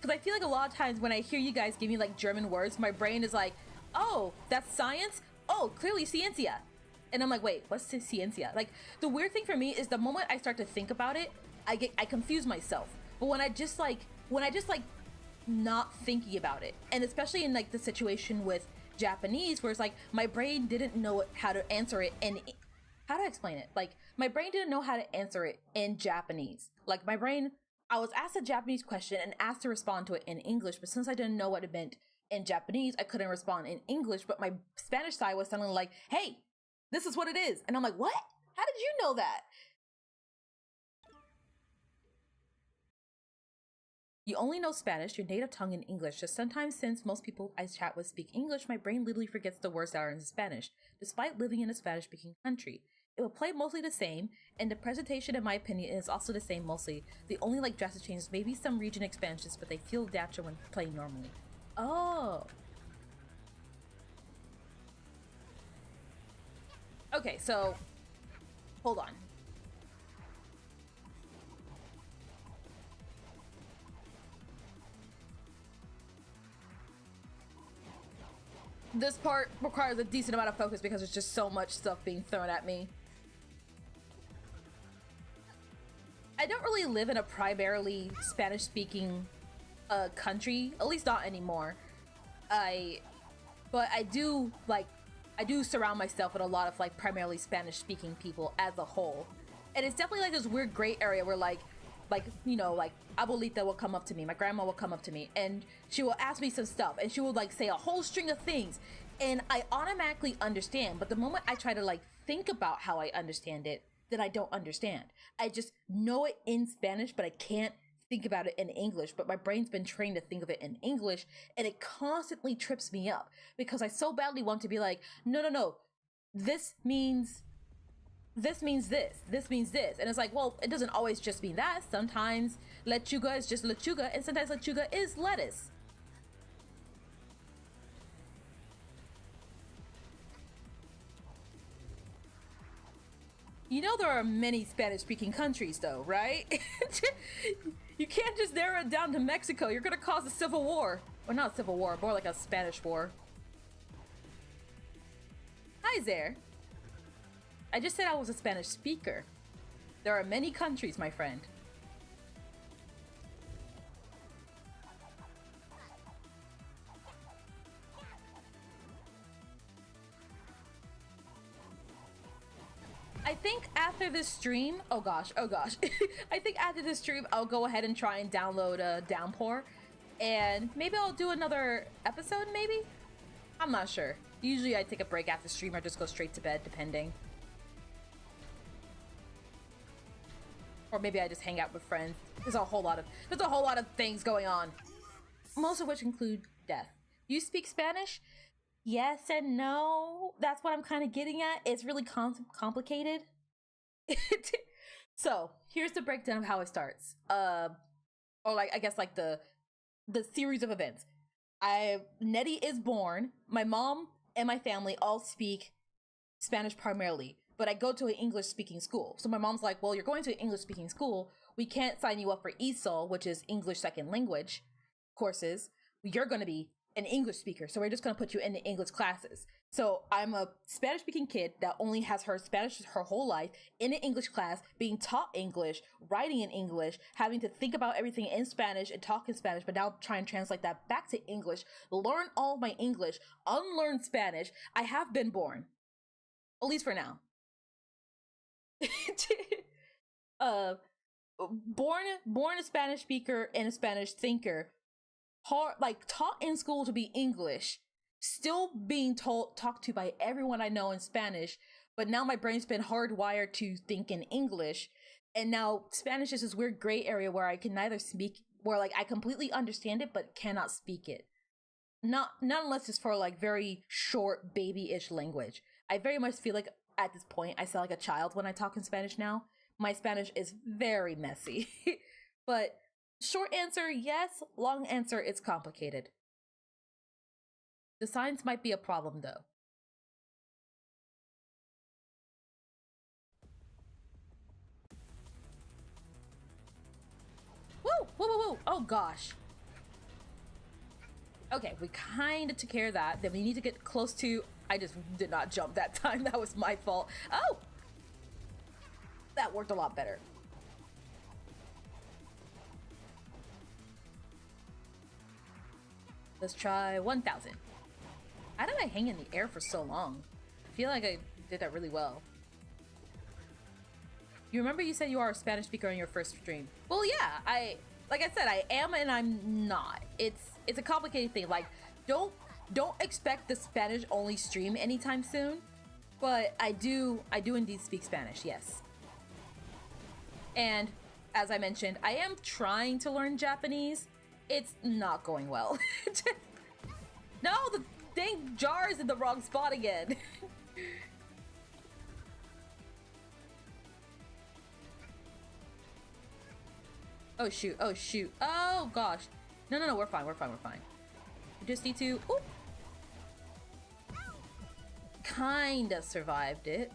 Because I feel like a lot of times when I hear you guys give me like German words, my brain is like, oh, that's science? Oh, clearly ciencia. And I'm like, wait, what's ciencia? Like, the weird thing for me is the moment I start to think about it, I confuse myself. But when I just like not thinking about it, and especially in like the situation with Japanese, where it's like my brain didn't know how to answer it, and how do I explain it? Like, my brain didn't know how to answer it in Japanese. Like, my brain, I was asked a Japanese question and asked to respond to it in English, but since I didn't know what it meant in Japanese, I couldn't respond in English. But my Spanish side was telling like, hey, this is what it is. And I'm like, what? How did you know that? You only know Spanish, your native tongue, and English. Just sometimes, since most people I chat with speak English, my brain literally forgets the words that are in Spanish, despite living in a Spanish speaking country. It will play mostly the same, and the presentation, in my opinion, is also the same mostly. The only like drastic changes, maybe some region expansions, but they feel natural when playing normally. Oh. Okay, so hold on. This part requires a decent amount of focus because there's just so much stuff being thrown at me. I don't really live in a primarily Spanish speaking country, at least not anymore. I but I do surround myself with a lot of like primarily Spanish speaking people as a whole. And it's definitely like this weird gray area where like you know, like abuelita will come up to me, my grandma will come up to me, and she will ask me some stuff, and she will like say a whole string of things, and I automatically understand. But the moment I try to like think about how I understand it, then I don't understand. I just know it in Spanish, but I can't think about it in English. But my brain's been trained to think of it in English, and it constantly trips me up because I so badly want to be like, no, no, no, this means this means this. And it's like, well, it doesn't always just mean that. Sometimes lechuga is just lechuga, and sometimes lechuga is lettuce. You know there are many Spanish speaking countries though, right? You can't just narrow it down to Mexico. You're gonna cause a civil war. Or not a civil war, more like a Spanish war. Hi there. I just said I was a Spanish speaker. There are many countries, my friend. I think after this stream, oh gosh. I think after this stream, I'll go ahead and try and download Downpour. And maybe I'll do another episode, maybe? I'm not sure. Usually I take a break after stream or just go straight to bed, depending. Or maybe I just hang out with friends. There's a whole lot of things going on. Most of which include death. You speak Spanish? Yes and no. That's what I'm kind of getting at. It's really complicated. So here's the breakdown of how it starts. Or like I guess like the series of events. Nettie is born. My mom and my family all speak Spanish primarily, but I go to an English speaking school. So my mom's like, well, you're going to an English speaking school. We can't sign you up for ESOL, which is English second language courses. You're going to be an English speaker. So we're just going to put you in the English classes. So I'm a Spanish speaking kid that only has heard Spanish her whole life in an English class, being taught English, writing in English, having to think about everything in Spanish and talk in Spanish, but now try and translate that back to English, learn all my English, unlearn Spanish. I have been born. At least for now. uh, born a Spanish speaker and a Spanish thinker, hard like taught in school to be English, still being talked to by everyone I know in Spanish, but now my brain's been hardwired to think in English, and now Spanish is this weird gray area where I can neither speak, where like I completely understand it but cannot speak it. Not unless it's for like very short baby-ish language. I very much feel like at this point I sound like a child when I talk in Spanish now. My Spanish is very messy. But Short answer, yes. Long answer, it's complicated. The signs might be a problem though. Woo! Woo! Woo! Woo! Oh gosh. Okay, we kind of took care of that. Then we need to get close to... I just did not jump that time. That was my fault. Oh! That worked a lot better. Let's try 1,000. How did I hang in the air for so long? I feel like I did that really well. You remember you said you are a Spanish speaker on your first stream? Well, yeah, like I said, I am and I'm not. It's a complicated thing. Like, don't expect the Spanish only stream anytime soon. But I do indeed speak Spanish, yes. And as I mentioned, I am trying to learn Japanese. It's not going well. No, the dang jar is in the wrong spot again. Oh shoot, oh shoot. Oh gosh. No, we're fine, we're fine, we're fine. We just need to... Oop. Kinda survived it.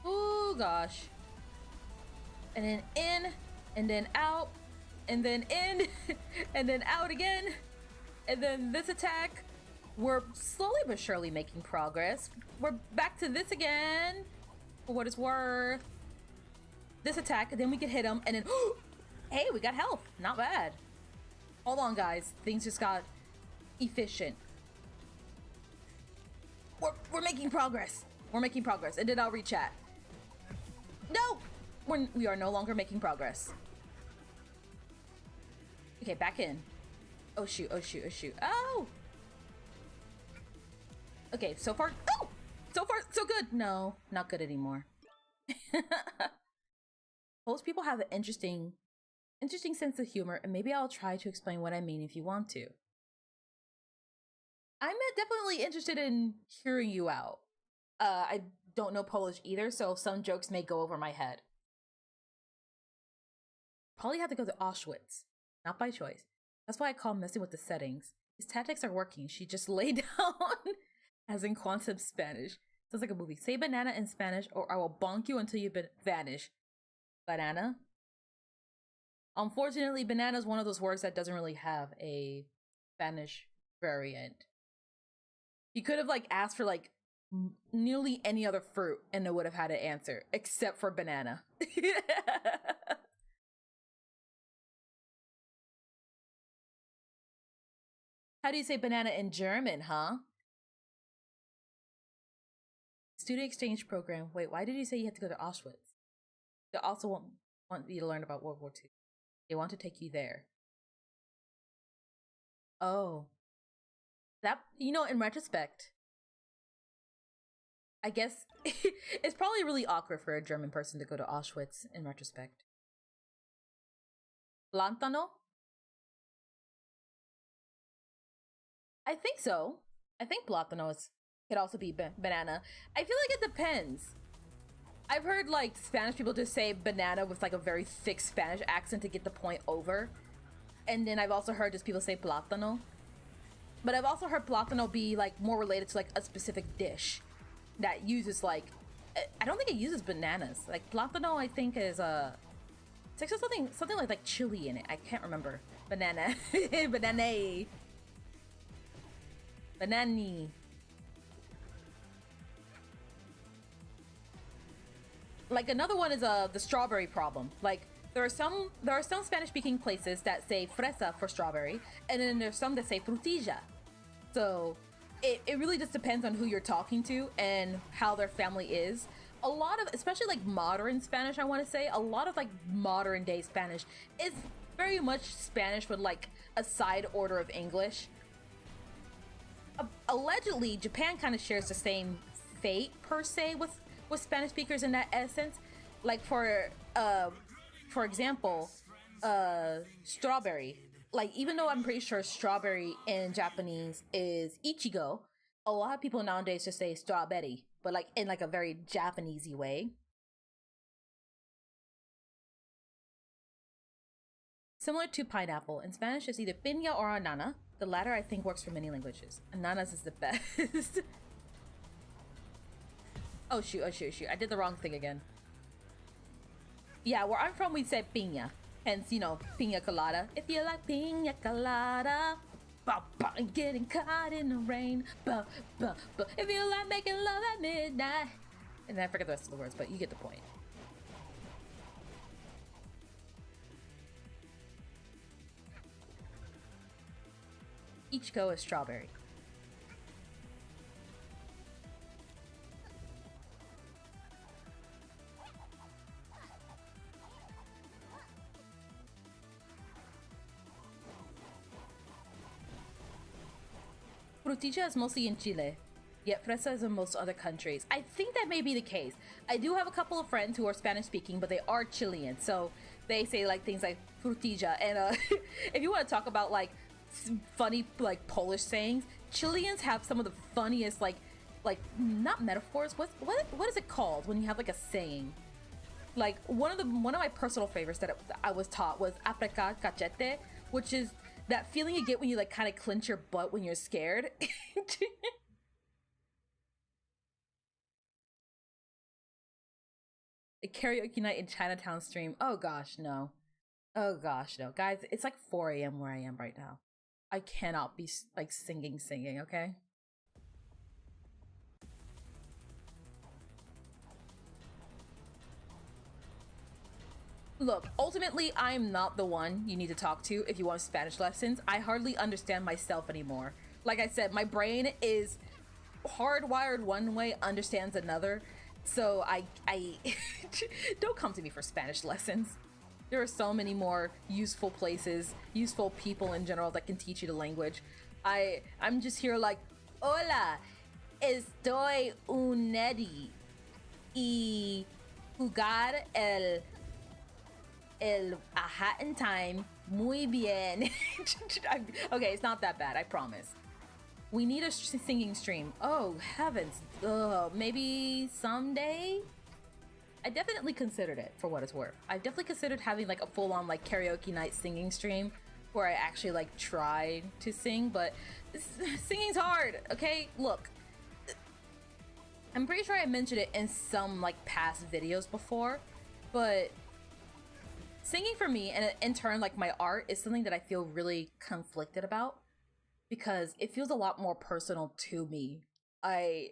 Oh gosh. And then in, and then out, and then in, and then out again. And then this attack. We're slowly but surely making progress. We're back to this again, for what it's worth. This attack, and then we can hit him, and then... Hey, we got health. Not bad. Hold on, guys. Things just got efficient. We're making progress. We're making progress. And then I'll re-chat. No! We are no longer making progress. Okay, back in. Oh shoot, oh shoot, oh shoot. Oh! Okay, so far... Oh! So far, so good! No, not good anymore. Most people have an interesting sense of humor, and maybe I'll try to explain what I mean if you want to. I'm definitely interested in hearing you out. I don't know Polish either, so some jokes may go over my head. Probably have to go to Auschwitz. Not by choice. That's why I call messing with the settings. His tactics are working. She just lay down. As in quantum Spanish. Sounds like a movie. Say banana in Spanish or I will bonk you until you vanish. Banana? Unfortunately, banana is one of those words that doesn't really have a Spanish variant. You could have like asked for like nearly any other fruit and it would have had an answer, except for banana. How do you say banana in German, huh? Student exchange program. Wait, why did you say you had to go to Auschwitz? They also want you to learn about World War II. They want to take you there. Oh. That, you know, in retrospect, I guess it's probably really awkward for a German person to go to Auschwitz in retrospect. Plantano? I think so. I think plátano could also be banana. I feel like it depends. I've heard like Spanish people just say banana with like a very thick Spanish accent to get the point over. And then I've also heard just people say plátano. But I've also heard plátano be like more related to like a specific dish that uses like, I don't think it uses bananas. Like plátano I think is it's like something like chili in it. I can't remember. Banana. Banana. Banani. Like another one is the strawberry problem. Like there are some Spanish speaking places that say fresa for strawberry, and then there's some that say frutilla. So it really just depends on who you're talking to and how their family is. A lot of, especially like modern Spanish, I want to say, a lot of like modern day Spanish is very much Spanish with like a side order of English. Allegedly, Japan kind of shares the same fate per se with Spanish speakers in that essence. Like for example, strawberry. Like even though I'm pretty sure strawberry in Japanese is ichigo, a lot of people nowadays just say strawberry. but like in like a very Japanesey way. Similar to pineapple, in Spanish it's either piña or anana. The latter I think works for many languages. Ananas is the best. Oh shoot, oh shoot, shoot. I did the wrong thing again. Yeah, where I'm from we say piña. Hence, you know, piña colada. If you like piña colada, getting caught in the rain. If you like making love at midnight. And then I forget the rest of the words, but you get the point. Ichiko is strawberry. Frutilla is mostly in Chile, yet fresa is in most other countries. I think that may be the case. I do have a couple of friends who are Spanish speaking, but they are Chilean, so they say like things like frutilla. And if you want to talk about like funny like Polish sayings, Chileans have some of the funniest like not metaphors. What is it called when you have like a saying? Like one of my personal favorites that I was taught was aprecar cachete, which is that feeling you get when you like kind of clench your butt when you're scared. A karaoke night in Chinatown stream. Oh gosh, no. Oh gosh, no. Guys, it's like 4 a.m. where I am right now. I cannot be like singing, okay? Look, ultimately, I'm not the one you need to talk to if you want Spanish lessons. I hardly understand myself anymore. Like I said, my brain is hardwired one way, understands another. So I don't come to me for Spanish lessons. There are so many more useful places, useful people in general that can teach you the language. I'm just here like, hola, estoy unedi y jugar el a hat in time muy bien. Okay, it's not that bad, I promise. We need a singing stream. Oh heavens. Maybe someday. I definitely considered it, for what it's worth. I definitely considered having like a full-on like karaoke night singing stream where I actually like tried to sing, but singing's hard. Okay, look, I'm pretty sure I mentioned it in some like past videos before, but singing for me, and in turn like my art, is something that I feel really conflicted about because it feels a lot more personal to me. I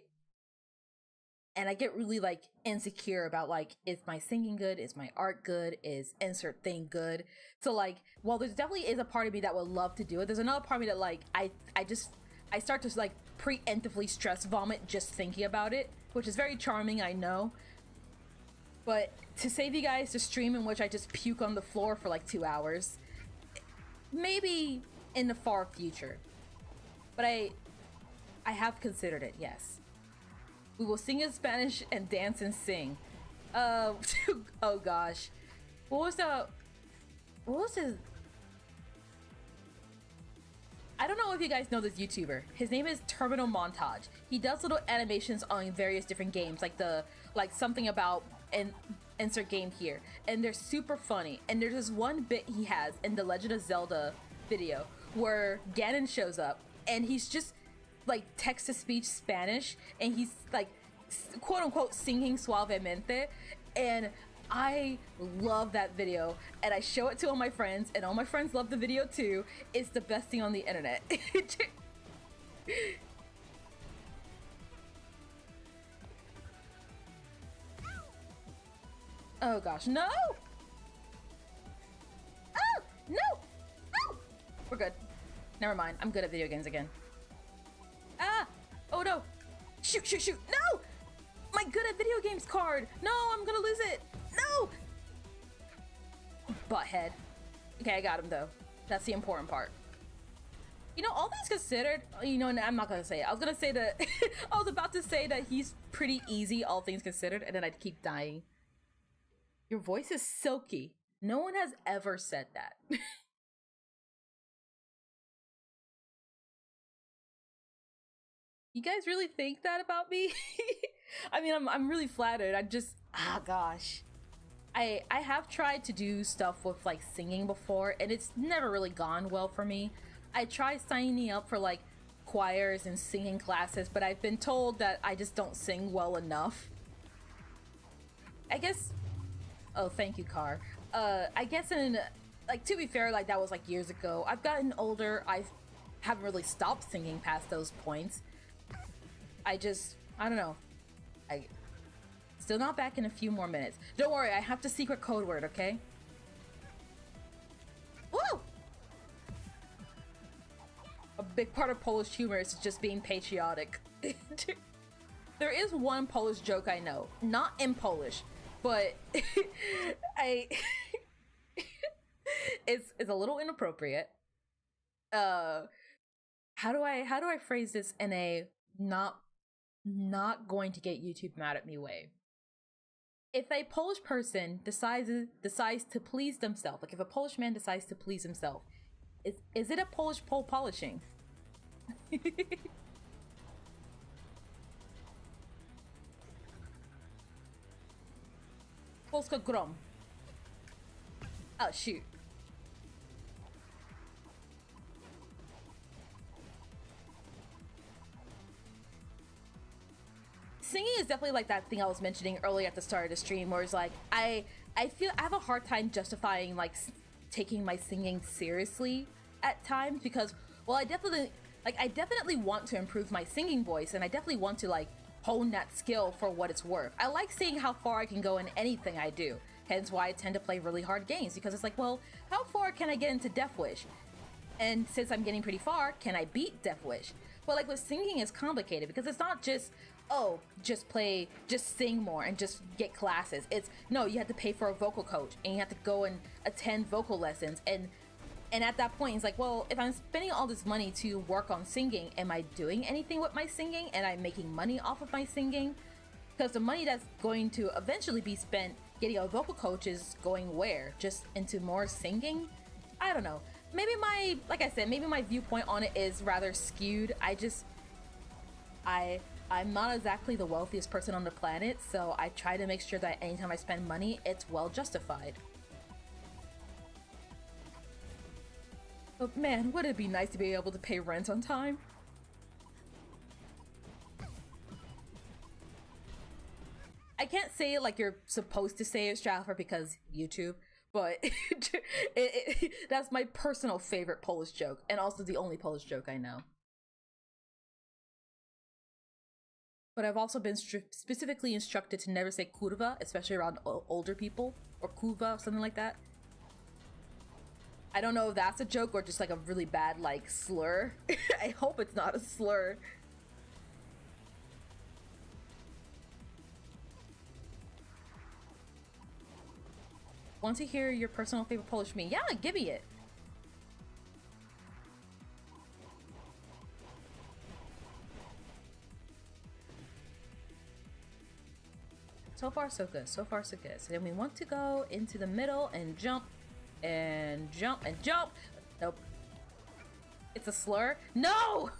get really like insecure about like, is my singing good? Is my art good? Is insert thing good? So like, while there's definitely is a part of me that would love to do it, there's another part of me that like I start to like preemptively stress vomit just thinking about it, which is very charming, I know. But to save you guys the stream in which I just puke on the floor for like 2 hours, maybe in the far future. But I have considered it, yes. We will sing in Spanish and dance and sing. Oh gosh. What was his... I don't know if you guys know this YouTuber. His name is Terminal Montage. He does little animations on various different games, like something about an insert game here. And they're super funny. And there's this one bit he has in the Legend of Zelda video where Ganon shows up and he's just like text-to-speech Spanish, and he's like quote-unquote singing suavemente, and I love that video, and I show it to all my friends, and all my friends love the video too. It's the best thing on the internet. Oh gosh, no! Oh, no! Oh! We're good. Never mind, I'm good at video games again. Ah! Oh no! Shoot, shoot, shoot! No! My good at video games card! No, I'm gonna lose it! No! Butthead. Okay, I got him though. That's the important part. You know, all things considered, you know, and I'm not gonna say it. I was gonna say that, I was about to say that he's pretty easy, all things considered, and then I'd keep dying. Your voice is silky. No one has ever said that. You guys really think that about me? I mean, I'm really flattered. I just, gosh. I have tried to do stuff with like singing before, and it's never really gone well for me. I tried signing up for like choirs and singing classes, but I've been told that I just don't sing well enough. I guess, oh, thank you, Car. I guess in, like, to be fair, like that was like years ago. I've gotten older. I haven't really stopped singing past those points. I don't know. Still not back in a few more minutes. Don't worry, I have the secret code word, okay? Woo! A big part of Polish humor is just being patriotic. There is one Polish joke I know, not in Polish, but it's a little inappropriate. How do I phrase this in a not going to get YouTube mad at me way? If a Polish person decides to please themselves, like if a Polish man decides to please himself, is it a Polish pole polishing? Polska grom. Oh shoot. Singing is definitely like that thing I was mentioning earlier at the start of the stream, where it's like I feel I have a hard time justifying like taking my singing seriously at times, because well I definitely want to improve my singing voice, and I definitely want to like hone that skill for what it's worth. I like seeing how far I can go in anything I do, hence why I tend to play really hard games, because it's like, well, how far can I get into Death Wish? And since I'm getting pretty far, can I beat Death Wish? But like with singing, it's complicated because it's not just, oh, just sing more and just get classes. It's no, you have to pay for a vocal coach and you have to go and attend vocal lessons, and at that point it's like, well, if I'm spending all this money to work on singing, am I doing anything with my singing? And I'm making money off of my singing? Because the money that's going to eventually be spent getting a vocal coach is going where? Just into more singing? I don't know. Maybe like I said, maybe my viewpoint on it is rather skewed. I'm not exactly the wealthiest person on the planet, so I try to make sure that anytime I spend money, it's well justified. But man, would it be nice to be able to pay rent on time? I can't say it like you're supposed to say it, Stratford, because YouTube, but that's my personal favorite Polish joke, and also the only Polish joke I know. But I've also been specifically instructed to never say kurwa, especially around older people, or kuwa, or something like that. I don't know if that's a joke or just like a really bad like slur. I hope it's not a slur. Want to hear your personal favorite Polish meme? Yeah, give me it. So far so good, so far so good. So then we want to go into the middle and jump and jump and jump. Nope. It's a slur? No!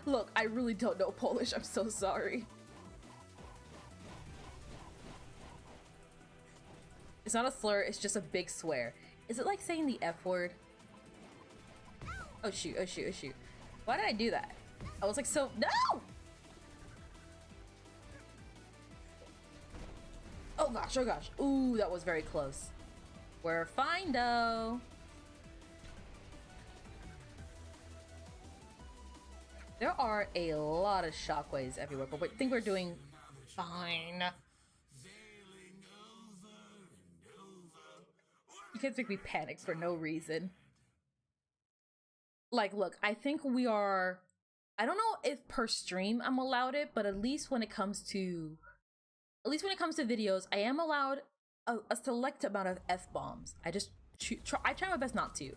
Look, I really don't know Polish. I'm so sorry. It's not a slur, it's just a big swear. Is it like saying the F word? Oh shoot, oh shoot, oh shoot. Why did I do that? I was like, so, no! Oh gosh, oh gosh. Ooh, that was very close. We're fine though. There are a lot of shockwaves everywhere, but I think we're doing fine. You kids make me panic for no reason. Like, look, I think we are... I don't know if per stream I'm allowed it, but at least when it comes to videos, I am allowed a select amount of F-bombs. I try my best not to.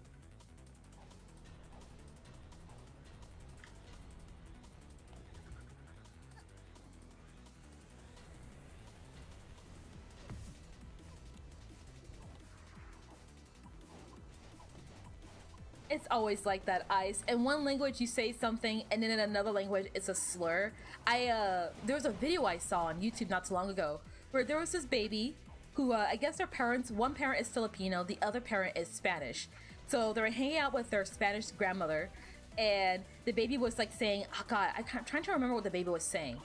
It's always like that, Ice. In one language you say something and then in another language it's a slur. There was a video I saw on YouTube not too long ago where there was this baby who I guess their parents, one parent is Filipino, the other parent is Spanish. So they were hanging out with their Spanish grandmother and the baby was like saying, oh god, I'm trying to remember what the baby was saying.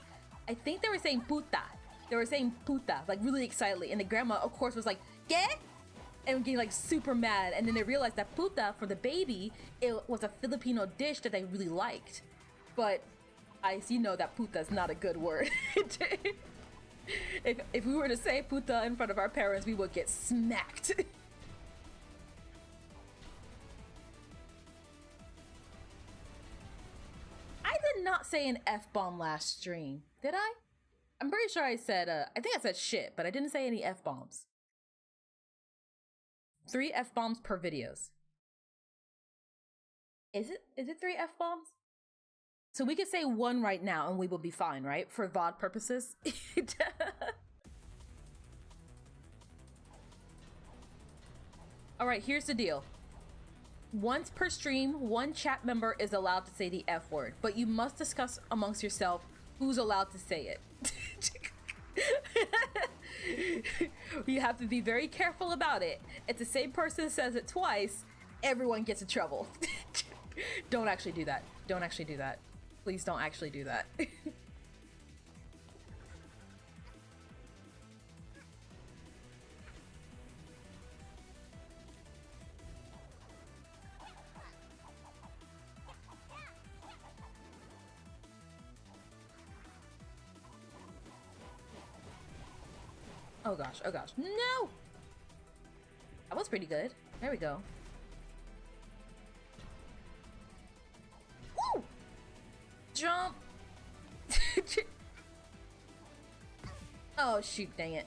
I think they were saying puta. They were saying puta, like really excitedly, and the grandma of course was like, ¿Qué? And getting like super mad, and then they realized that puta for the baby, it was a Filipino dish that they really liked. But Ice, you know that puta is not a good word. if we were to say puta in front of our parents, we would get smacked. I did not say an F-bomb last stream, did I? I'm pretty sure I said, I think I said shit, but I didn't say any F-bombs. 3 F-bombs per videos. Is it 3 F-bombs? So we could say 1 right now and we will be fine, right? For VOD purposes. All right, here's the deal. Once per stream, 1 chat member is allowed to say the F word, but you must discuss amongst yourself who's allowed to say it. You have to be very careful about it. If the same person says it twice, everyone gets in trouble. Don't actually do that. Don't actually do that. Please don't actually do that. Oh gosh, oh gosh. No! That was pretty good. There we go. Woo! Jump! Oh shoot, dang it.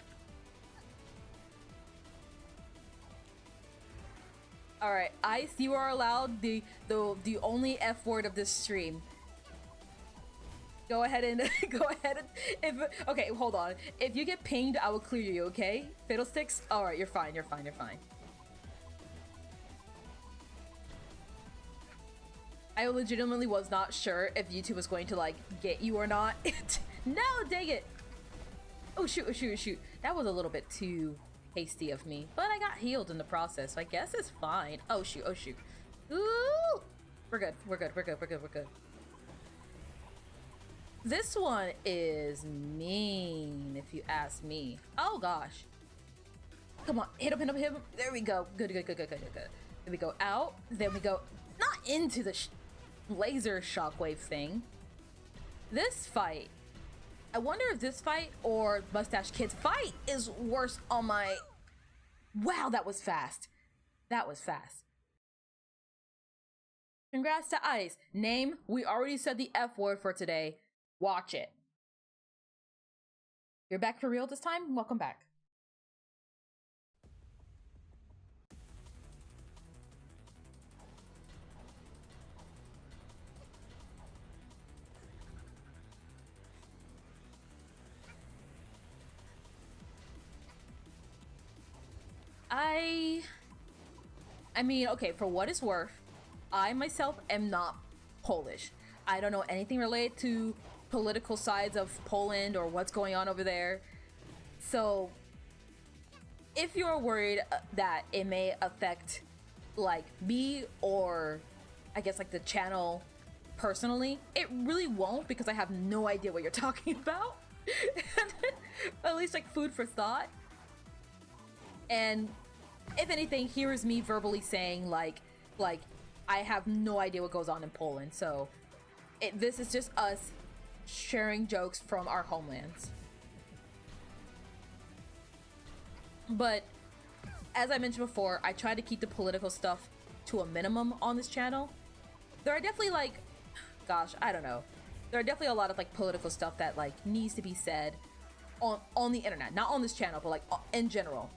Alright, Ice, you are allowed the only F word of this stream. Go ahead and okay, hold on. If you get pinged, I will clear you, okay? Fiddlesticks? Alright, you're fine, you're fine, you're fine. I legitimately was not sure if YouTube was going to like get you or not. No, dang it! Oh shoot, oh shoot, oh shoot. That was a little bit too hasty of me. But I got healed in the process, so I guess it's fine. Oh shoot, oh shoot. Ooh! We're good, we're good, we're good, we're good, we're good. This one is mean, if you ask me. Oh gosh. Come on, hit him, hit him, hit him. There we go. Good, good, good, good, good, good, good. Then we go out. Then we go not into the laser shockwave thing. This fight. I wonder if this fight or Mustache Kid's fight is worse on my... Wow, that was fast. That was fast. Congrats to Ice. Name, we already said the F word for today. Watch it. You're back for real this time? Welcome back. I mean, okay, for what it's worth, I myself am not Polish. I don't know anything related to political sides of Poland or what's going on over there. So if you're worried that it may affect like me or I guess like the channel personally, it really won't because I have no idea what you're talking about. At least like food for thought. And if anything, here is me verbally saying like I have no idea what goes on in Poland. So this is just us sharing jokes from our homelands. But as I mentioned before, I try to keep the political stuff to a minimum on this channel. There are definitely like, gosh, I don't know. There are definitely a lot of like political stuff that like needs to be said on the internet, not on this channel, but like in general.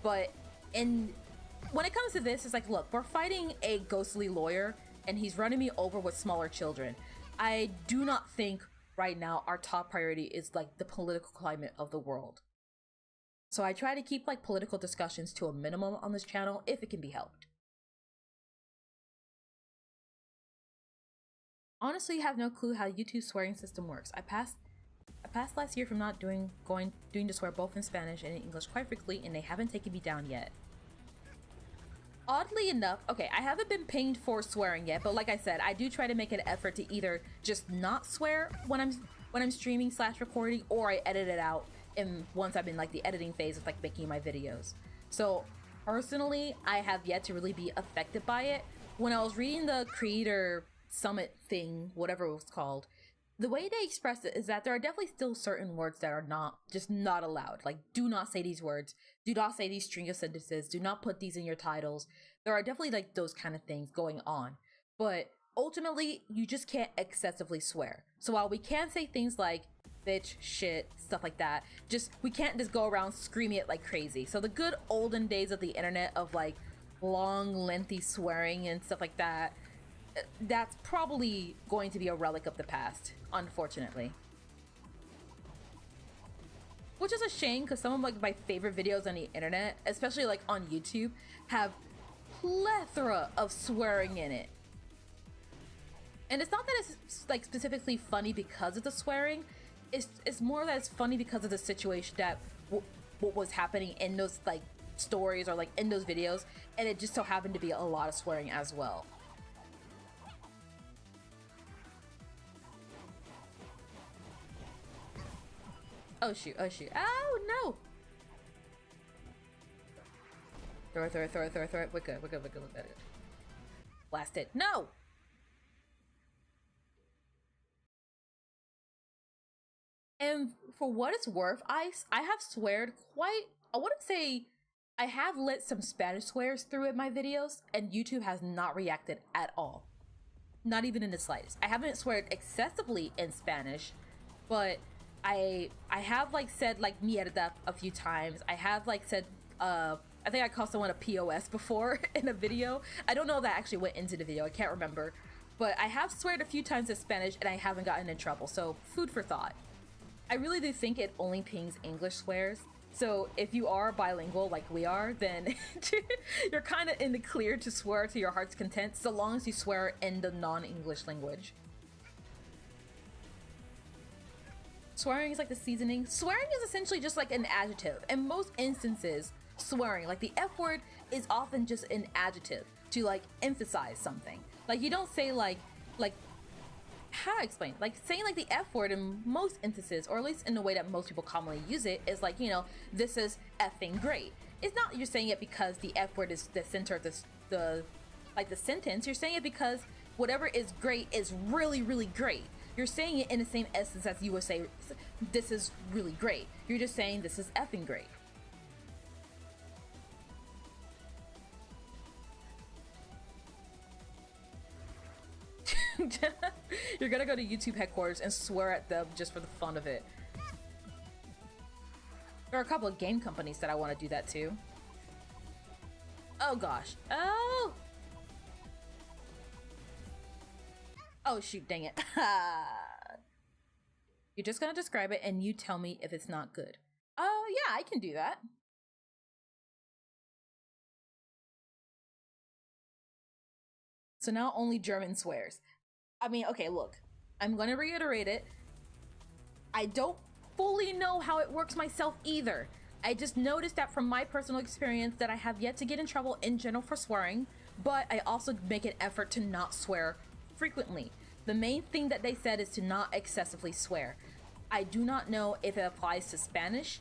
But when it comes to this, it's like, look, we're fighting a ghostly lawyer and he's running me over with smaller children. I do not think right now our top priority is like the political climate of the world. So I try to keep like political discussions to a minimum on this channel if it can be helped. Honestly, have no clue how YouTube's swearing system works. I passed last year from not doing to swear both in Spanish and in English quite frequently, and they haven't taken me down yet. Oddly enough, okay, I haven't been pinged for swearing yet, but like I said, I do try to make an effort to either just not swear when I'm streaming / recording, or I edit it out once I'm in like the editing phase of like making my videos. So personally, I have yet to really be affected by it. When I was reading the creator summit thing, whatever it was called, the way they expressed it is that there are definitely still certain words that are not allowed. Like, do not say these words, do not say these string of sentences, do not put these in your titles. There are definitely like those kind of things going on, but ultimately you just can't excessively swear. So while we can say things like bitch, shit, stuff like that, we can't just go around screaming it like crazy. So the good olden days of the internet of like long lengthy swearing and stuff like that, that's probably going to be a relic of the past, unfortunately. Which is a shame, because some of like my favorite videos on the internet, especially like on YouTube, have plethora of swearing in it. And it's not that it's like specifically funny because of the swearing, it's more that it's funny because of the situation that what was happening in those like stories or like in those videos, and it just so happened to be a lot of swearing as well. Oh shoot, oh shoot. Oh no! Throw it. We're good. Blast it. No! And for what it's worth, I have sweared quite, I wouldn't say, I have let some Spanish swears through in my videos, and YouTube has not reacted at all. Not even in the slightest. I haven't sweared excessively in Spanish, but I have like said like mierda a few times. I have like said I think I called someone a POS before in a video. I don't know if that actually went into the video, I can't remember. But I have sweared a few times in Spanish and I haven't gotten in trouble, so food for thought. I really do think it only pings English swears. So if you are bilingual like we are, then you're kind of in the clear to swear to your heart's content, so long as you swear in the non-English language. Swearing is like the seasoning. Swearing is essentially just like an adjective. In most instances, swearing, like the F word, is often just an adjective to like emphasize something. Like you don't say like how do I explain? Like saying like the F word in most instances, or at least in the way that most people commonly use it, is like, you know, this is effing great. It's not you're saying it because the F word is the center of the sentence. You're saying it because whatever is great is really, really great. You're saying it in the same essence as you would say, this is really great. You're just saying this is effing great. You're gonna go to YouTube headquarters and swear at them just for the fun of it. There are a couple of game companies that I want to do that to. Oh gosh. Oh! Oh shoot, dang it. You're just gonna describe it and you tell me if it's not good. Oh yeah, I can do that. So now only German swears. I mean, okay, look. I'm gonna reiterate it. I don't fully know how it works myself either. I just noticed that from my personal experience that I have yet to get in trouble in general for swearing, but I also make an effort to not swear frequently. The main thing that they said is to not excessively swear. I do not know if it applies to Spanish,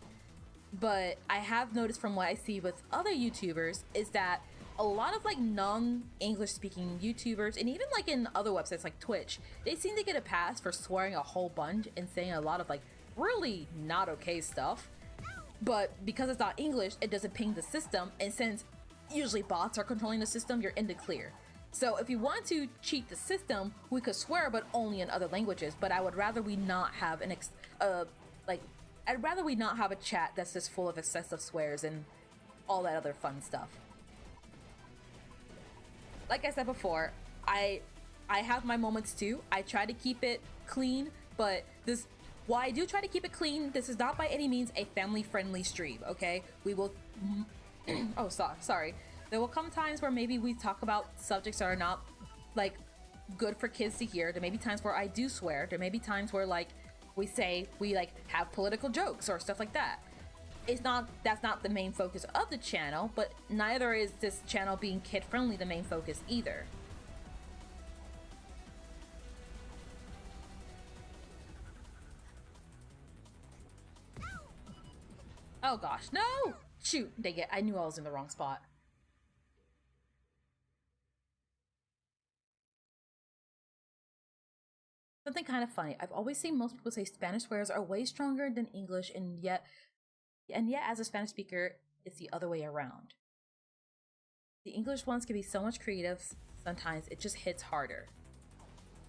but I have noticed from what I see with other YouTubers is that a lot of like non-English speaking YouTubers, and even like in other websites like Twitch, they seem to get a pass for swearing a whole bunch and saying a lot of like really not okay stuff. But because it's not English, it doesn't ping the system, and since usually bots are controlling the system, you're in the clear. So if you want to cheat the system, we could swear, but only in other languages. But I would rather we not have I'd rather we not have a chat that's just full of excessive swears and all that other fun stuff. Like I said before, I have my moments too. I try to keep it clean, but while I do try to keep it clean, this is not by any means a family-friendly stream, okay? We will... oh, sorry. There will come times where maybe we talk about subjects that are not, like, good for kids to hear. There may be times where I do swear. There may be times where like we like have political jokes or stuff like that. That's not the main focus of the channel, but neither is this channel being kid friendly the main focus either. Oh gosh, no! Shoot, dang it, I knew I was in the wrong spot. Something kind of funny. I've always seen most people say Spanish swears are way stronger than English, and yet as a Spanish speaker, it's the other way around. The English ones can be so much creative, sometimes it just hits harder.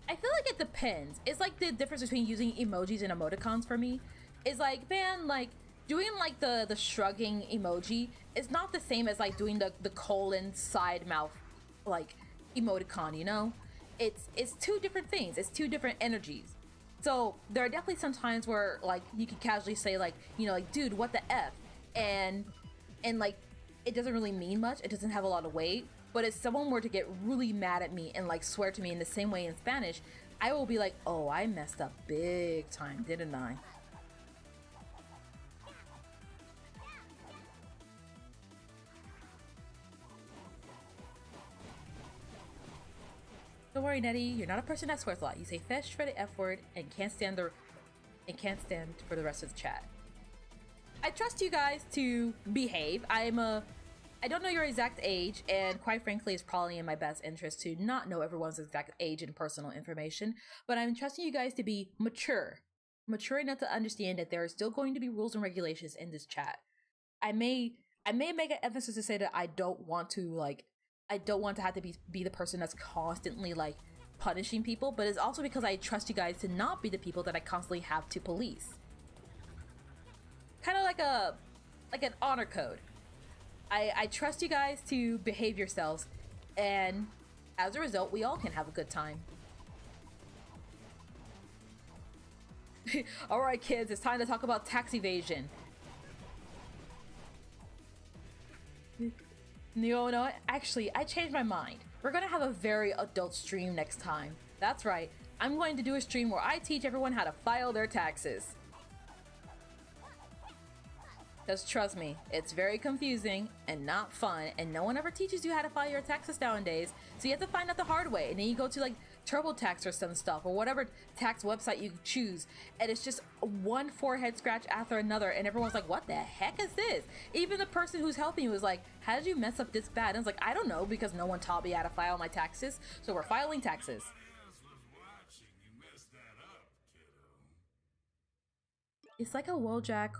I feel like it depends. It's like the difference between using emojis and emoticons for me. Is like, man, like doing like the shrugging emoji is not the same as like doing the colon side mouth like emoticon, you know? It's two different things. It's two different energies. So there are definitely some times where like you could casually say like, you know, like, dude, what the F? And like it doesn't really mean much. It doesn't have a lot of weight. But if someone were to get really mad at me and like swear to me in the same way in Spanish, I will be like, oh, I messed up big time, didn't I? Don't worry, Nettie, you're not a person that swears a lot. You say fetch for the F word and can't stand for the rest of the chat. I trust you guys to behave. I don't know your exact age, and quite frankly, it's probably in my best interest to not know everyone's exact age and personal information, but I'm trusting you guys to be mature enough to understand that there are still going to be rules and regulations in this chat. I may make an emphasis to say that I don't want to have to be the person that's constantly like punishing people, but it's also because I trust you guys to not be the people that I constantly have to police. Kind of like an honor code. I trust you guys to behave yourselves, and as a result, we all can have a good time. Alright kids, it's time to talk about tax evasion. No, actually, I changed my mind. We're gonna have a very adult stream next time. That's right, I'm going to do a stream where I teach everyone how to file their taxes. Because trust me, it's very confusing and not fun, and no one ever teaches you how to file your taxes nowadays, so you have to find out the hard way, and then you go to like TurboTax or some stuff, or whatever tax website you choose, and it's just one forehead scratch after another, and everyone's like, what the heck is this? Even the person who's helping you was like, how did you mess up this bad? And I was like, I don't know, because no one taught me how to file my taxes, so we're filing taxes. It's like a Wojak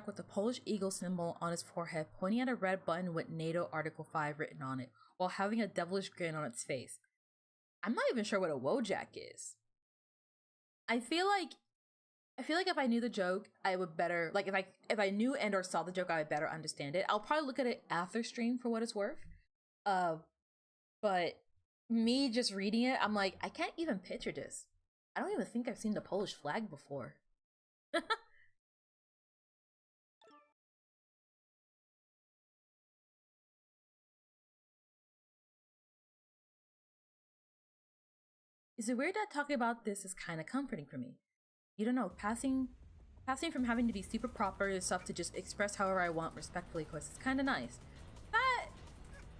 with the Polish eagle symbol on his forehead, pointing at a red button with NATO Article 5 written on it, while having a devilish grin on its face. I'm not even sure what a Wojak is. I feel like if I knew the joke, I would better, like if I knew and or saw the joke, I would better understand it. I'll probably look at it after stream for what it's worth. But me just reading it, I'm like, I can't even picture this. I don't even think I've seen the Polish flag before. Is it weird that talking about this is kind of comforting for me? You don't know, passing from having to be super proper yourself to just express however I want respectfully, cause it's kind of nice.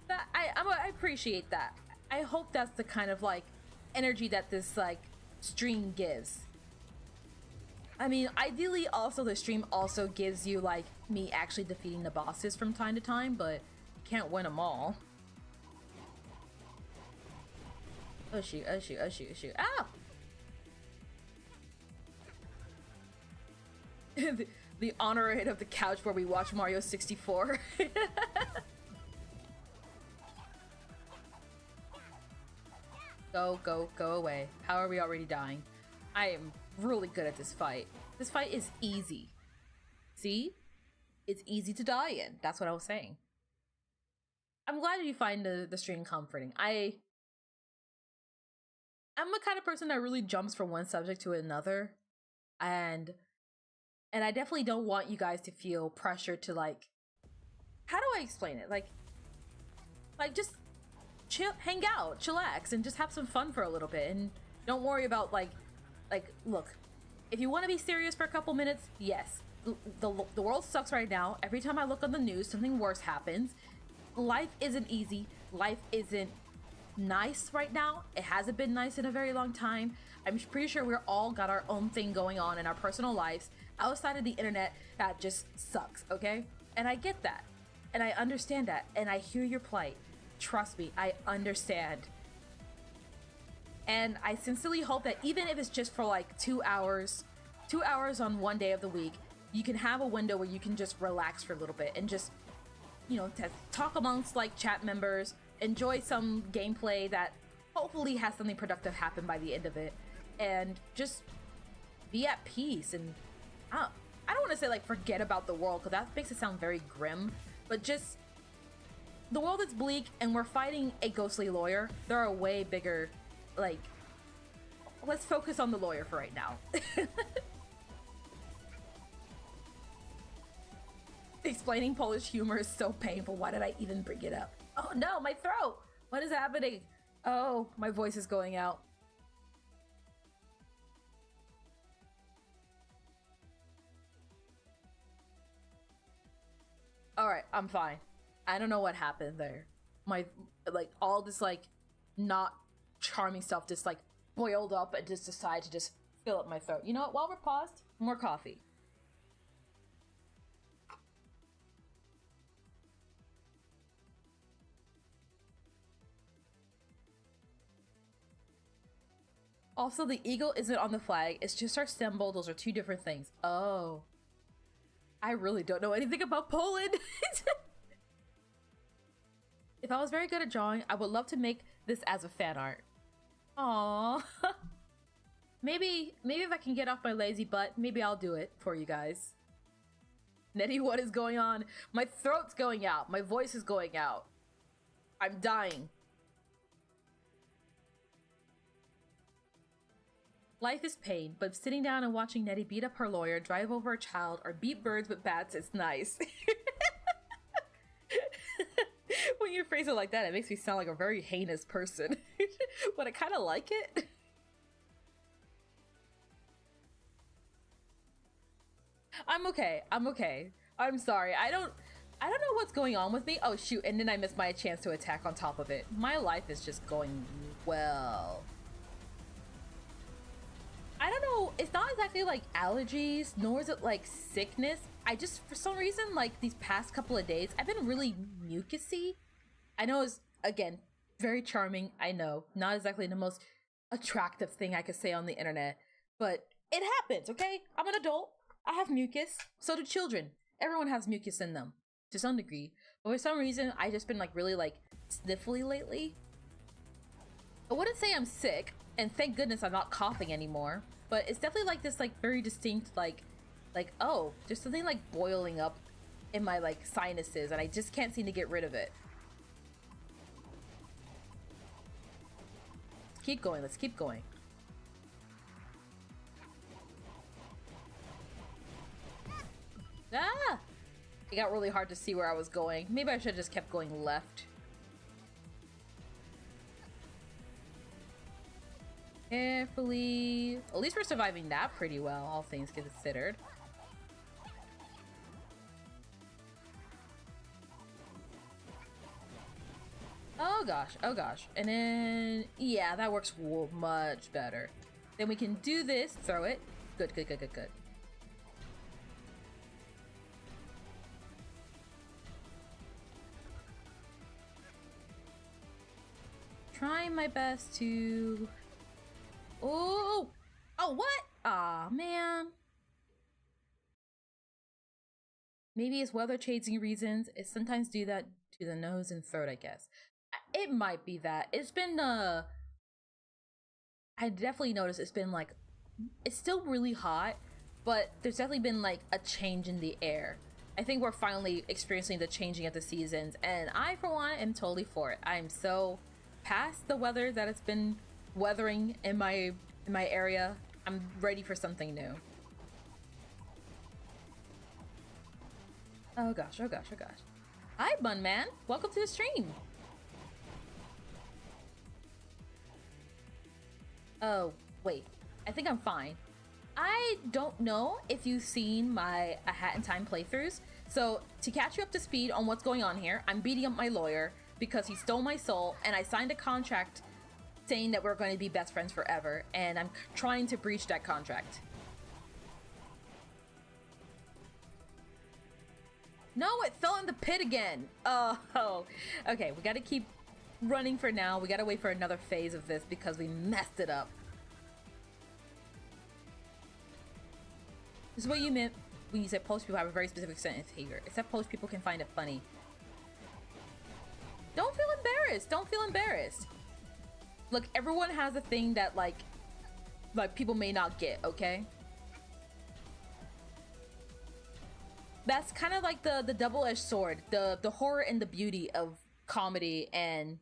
I appreciate that. I hope that's the kind of like energy that this like stream gives. I mean, ideally also the stream also gives you like me actually defeating the bosses from time to time, but you can't win them all. Oh shoot, oh shoot, oh shoot, oh shoot. Ow! the honor hit of the couch where we watch Mario 64. Go away. How are we already dying? I am really good at this fight. This fight is easy. See? It's easy to die in. That's what I was saying. I'm glad you find the stream comforting. I'm the kind of person that really jumps from one subject to another, and I definitely don't want you guys to feel pressure to like, how do I explain it? Like just chill, hang out, chillax, and just have some fun for a little bit. And don't worry about like, look, if you want to be serious for a couple minutes, yes, the world sucks right now. Every time I look on the news, something worse happens. Life isn't easy. Life isn't nice right now. It hasn't been nice in a very long time. I'm pretty sure we're all got our own thing going on in our personal lives outside of the internet that just sucks, okay? And I get that. And I understand that. And I hear your plight. Trust me, I understand. And I sincerely hope that even if it's just for like 2 hours on one day of the week, you can have a window where you can just relax for a little bit and just, you know, to talk amongst like chat members, enjoy some gameplay that hopefully has something productive happen by the end of it, and just be at peace. And I don't want to say like forget about the world, because that makes it sound very grim, but just the world is bleak and we're fighting a ghostly lawyer. There are way bigger, like, let's focus on the lawyer for right now. Explaining Polish humor is so painful. Why did I even bring it up? Oh no, my throat! What is happening? Oh, my voice is going out. Alright, I'm fine. I don't know what happened there. My, like, all this, like, not charming stuff just, like, boiled up and just decided to just fill up my throat. You know what? While we're paused, more coffee. Also, the eagle isn't on the flag. It's just our symbol. Those are two different things. Oh. I really don't know anything about Poland. If I was very good at drawing, I would love to make this as a fan art. Aww. Maybe if I can get off my lazy butt, maybe I'll do it for you guys. Nettie, what is going on? My throat's going out. My voice is going out. I'm dying. Life is pain, but sitting down and watching Nettie beat up her lawyer, drive over a child, or beat birds with bats is nice. When you phrase it like that, it makes me sound like a very heinous person. But I kind of like it. I'm okay. I'm okay. I'm sorry. I don't know what's going on with me. Oh shoot, and then I missed my chance to attack on top of it. My life is just going well. I don't know, it's not exactly like allergies, nor is it like sickness. I just, for some reason, like these past couple of days, I've been really mucusy. I know it's, again, very charming, I know. Not exactly the most attractive thing I could say on the internet, but it happens, okay? I'm an adult, I have mucus, so do children. Everyone has mucus in them, to some degree. But for some reason, I've just been like really like sniffly lately. I wouldn't say I'm sick, and thank goodness I'm not coughing anymore, but it's definitely like this like very distinct like oh, there's something like boiling up in my like sinuses and I just can't seem to get rid of it. Let's keep going, let's keep going. Ah! It got really hard to see where I was going. Maybe I should have just kept going left. Carefully. At least we're surviving that pretty well, all things considered. Oh gosh, oh gosh. And then, yeah, that works much better. Then we can do this, throw it. Good, good, good, good, good. Trying my best to... Oh! Oh, what? Aw, man. Maybe it's weather changing reasons. It sometimes do that to the nose and throat, I guess. It might be that. It's been, I definitely noticed it's been, like, it's still really hot, but there's definitely been, like, a change in the air. I think we're finally experiencing the changing of the seasons, and I, for one, am totally for it. I'm so past the weather that it's been weathering in my area. I'm ready for something new. Oh gosh, oh gosh, oh gosh. Hi, Bun Man. Welcome to the stream. Oh, wait. I think I'm fine. I don't know if you've seen my A Hat in Time playthroughs. So, to catch you up to speed on what's going on here, I'm beating up my lawyer because he stole my soul, and I signed a contract saying that we're going to be best friends forever, and I'm trying to breach that contract. No, it fell in the pit again. Oh, okay, we gotta keep running for now. We gotta wait for another phase of this because we messed it up. This is what you meant when you said post people have a very specific sense of behavior. Except post people can find it funny. Don't feel embarrassed. Don't feel embarrassed. Look, everyone has a thing that like people may not get, okay? That's kind of like the double-edged sword, the horror and the beauty of comedy and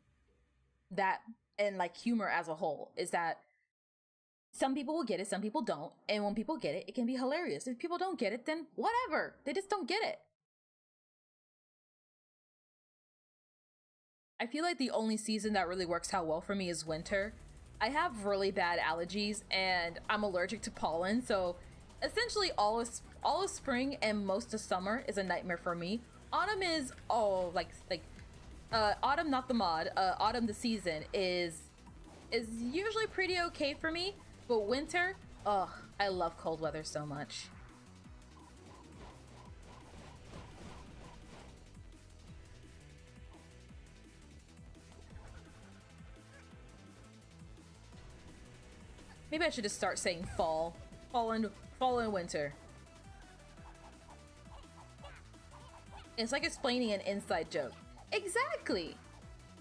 like humor as a whole is that some people will get it, some people don't, and when people get it, it can be hilarious. If people don't get it, then whatever, they just don't get it. I feel like the only season that really works out well for me is winter. I have really bad allergies and I'm allergic to pollen, so essentially all of spring and most of summer is a nightmare for me. Autumn is autumn, not the mod, autumn the season is usually pretty okay for me, but winter, ugh, I love cold weather so much. Maybe I should just start saying fall and winter. It's like explaining an inside joke. Exactly.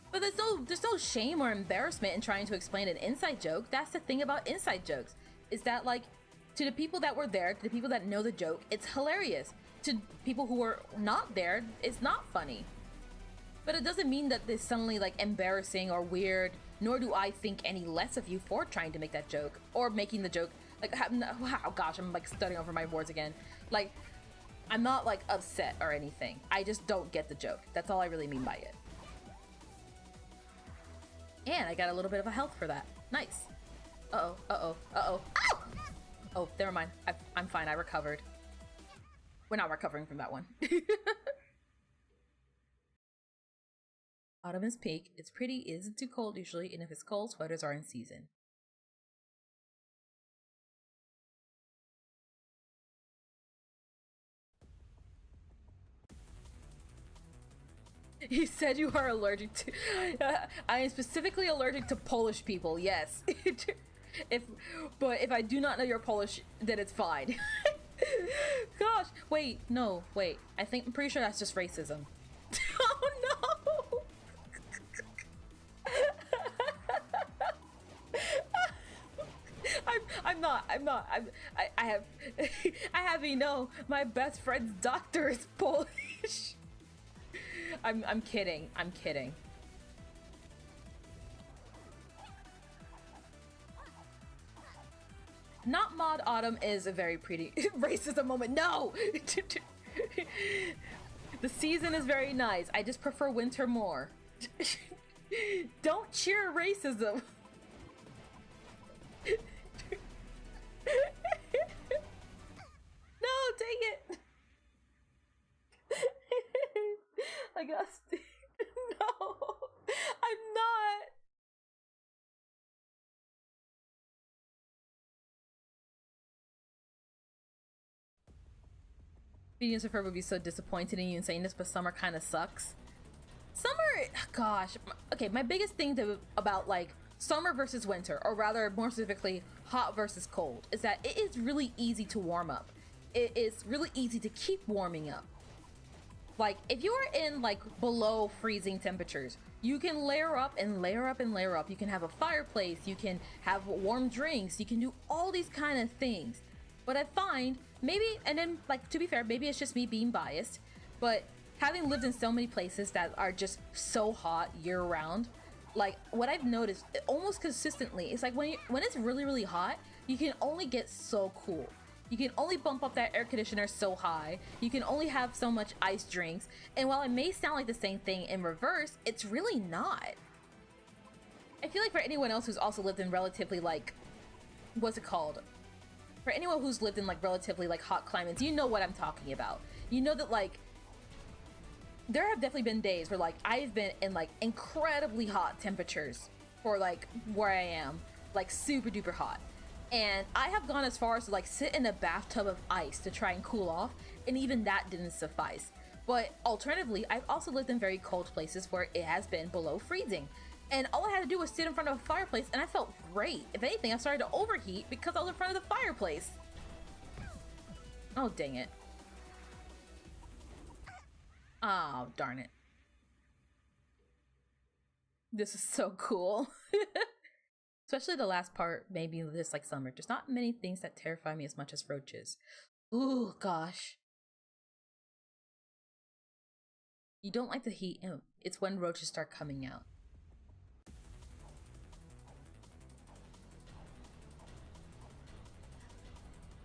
But there's no shame or embarrassment in trying to explain an inside joke. That's the thing about inside jokes, is that like to the people that were there, to the people that know the joke, it's hilarious. To people who are not there, it's not funny. But it doesn't mean that it's suddenly like embarrassing or weird, nor do I think any less of you for trying to make that joke or making the joke. Like, wow, gosh, I'm like studying over my words again. Like, I'm not like upset or anything. I just don't get the joke. That's all I really mean by it. And I got a little bit of a health for that. Nice. Uh-oh, uh-oh, uh-oh. Ow! Oh, never mind. I'm fine, I recovered. We're not recovering from that one. Autumn is peak. It's pretty, it isn't too cold usually, and if it's cold, sweaters are in season. You said you are allergic to... I am specifically allergic to Polish people, yes. But if I do not know you're Polish, then it's fine. Gosh, wait, no, wait. I'm pretty sure that's just racism. Oh no! I have my best friend's doctor is Polish. I'm kidding. I'm kidding. Not mod autumn is a very pretty racism moment. No! The season is very nice. I just prefer winter more. Don't cheer racism. No, dang it. I guess. No, I'm not. Phineas and Ferb would be so disappointed in you in saying this, but summer kind of sucks. Summer, gosh. Okay, my biggest thing about like summer versus winter, or rather more specifically hot versus cold, is that it is really easy to warm up. It is really easy to keep warming up. Like, if you are in like below freezing temperatures, you can layer up and layer up and layer up. You can have a fireplace, you can have warm drinks, you can do all these kind of things. But I find maybe, and then like to be fair, maybe it's just me being biased, but having lived in so many places that are just so hot year round, like what I've noticed almost consistently is like when it's really, really hot, you can only get so cool. You can only bump up that air conditioner so high. You can only have so much iced drinks. And while it may sound like the same thing in reverse, it's really not. I feel like for anyone else who's also lived in relatively like what's it called? For anyone who's lived in like relatively like hot climates, you know what I'm talking about. You know that like there have definitely been days where like I've been in like incredibly hot temperatures for like where I am, like super duper hot. And I have gone as far as to like sit in a bathtub of ice to try and cool off, and even that didn't suffice. But alternatively, I've also lived in very cold places where it has been below freezing. And all I had to do was sit in front of a fireplace and I felt great. If anything, I started to overheat because I was in front of the fireplace. Oh, dang it. Oh, darn it. This is so cool. Especially the last part, maybe this like summer. There's not many things that terrify me as much as roaches. Ooh, gosh. You don't like the heat. It's when roaches start coming out.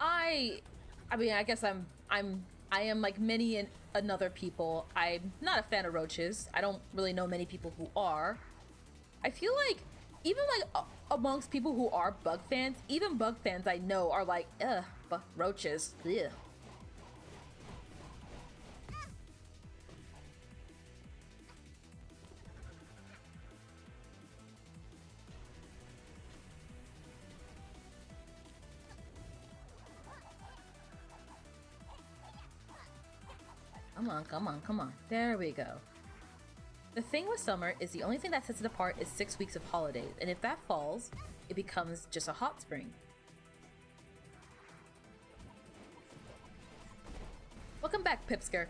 I mean, I guess I am like many and another people. I'm not a fan of roaches. I don't really know many people who are. I feel like even like amongst people who are bug fans, even bug fans I know are like, ugh, but roaches, ugh. Come on, come on, come on. There we go. The thing with summer is the only thing that sets it apart is 6 weeks of holidays, and if that falls, it becomes just a hot spring. Welcome back, Pipsker.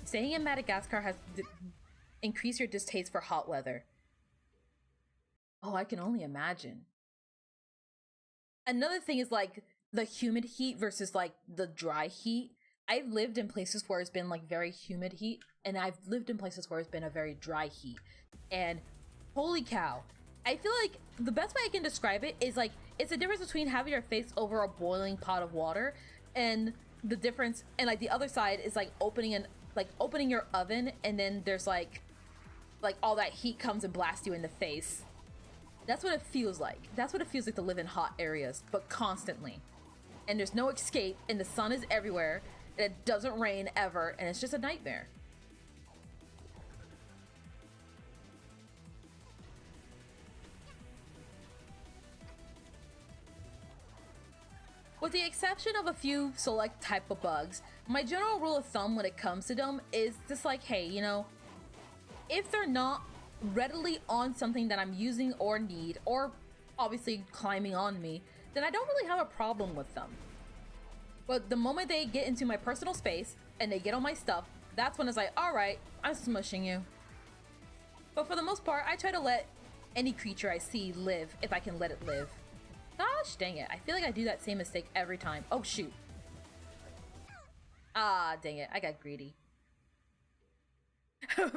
Staying in Madagascar has increased your distaste for hot weather. Oh, I can only imagine. Another thing is like the humid heat versus like the dry heat. I've lived in places where it's been like very humid heat, and I've lived in places where it's been a very dry heat. And holy cow, I feel like the best way I can describe it is like it's the difference between having your face over a boiling pot of water, and the difference, and like the other side is like opening your oven, and then there's like all that heat comes and blasts you in the face. That's what it feels like. That's what it feels like to live in hot areas, but constantly. And there's no escape, and the sun is everywhere, and it doesn't rain ever, and it's just a nightmare. With the exception of a few select type of bugs, my general rule of thumb when it comes to them is just like, hey, you know, if they're not readily on something that I'm using or need, or obviously climbing on me, then I don't really have a problem with them. But the moment they get into my personal space and they get on my stuff, that's when it's like, alright, I'm smushing you. But for the most part, I try to let any creature I see live if I can let it live. Gosh dang it, I feel like I do that same mistake every time. Oh shoot. Ah, dang it, I got greedy.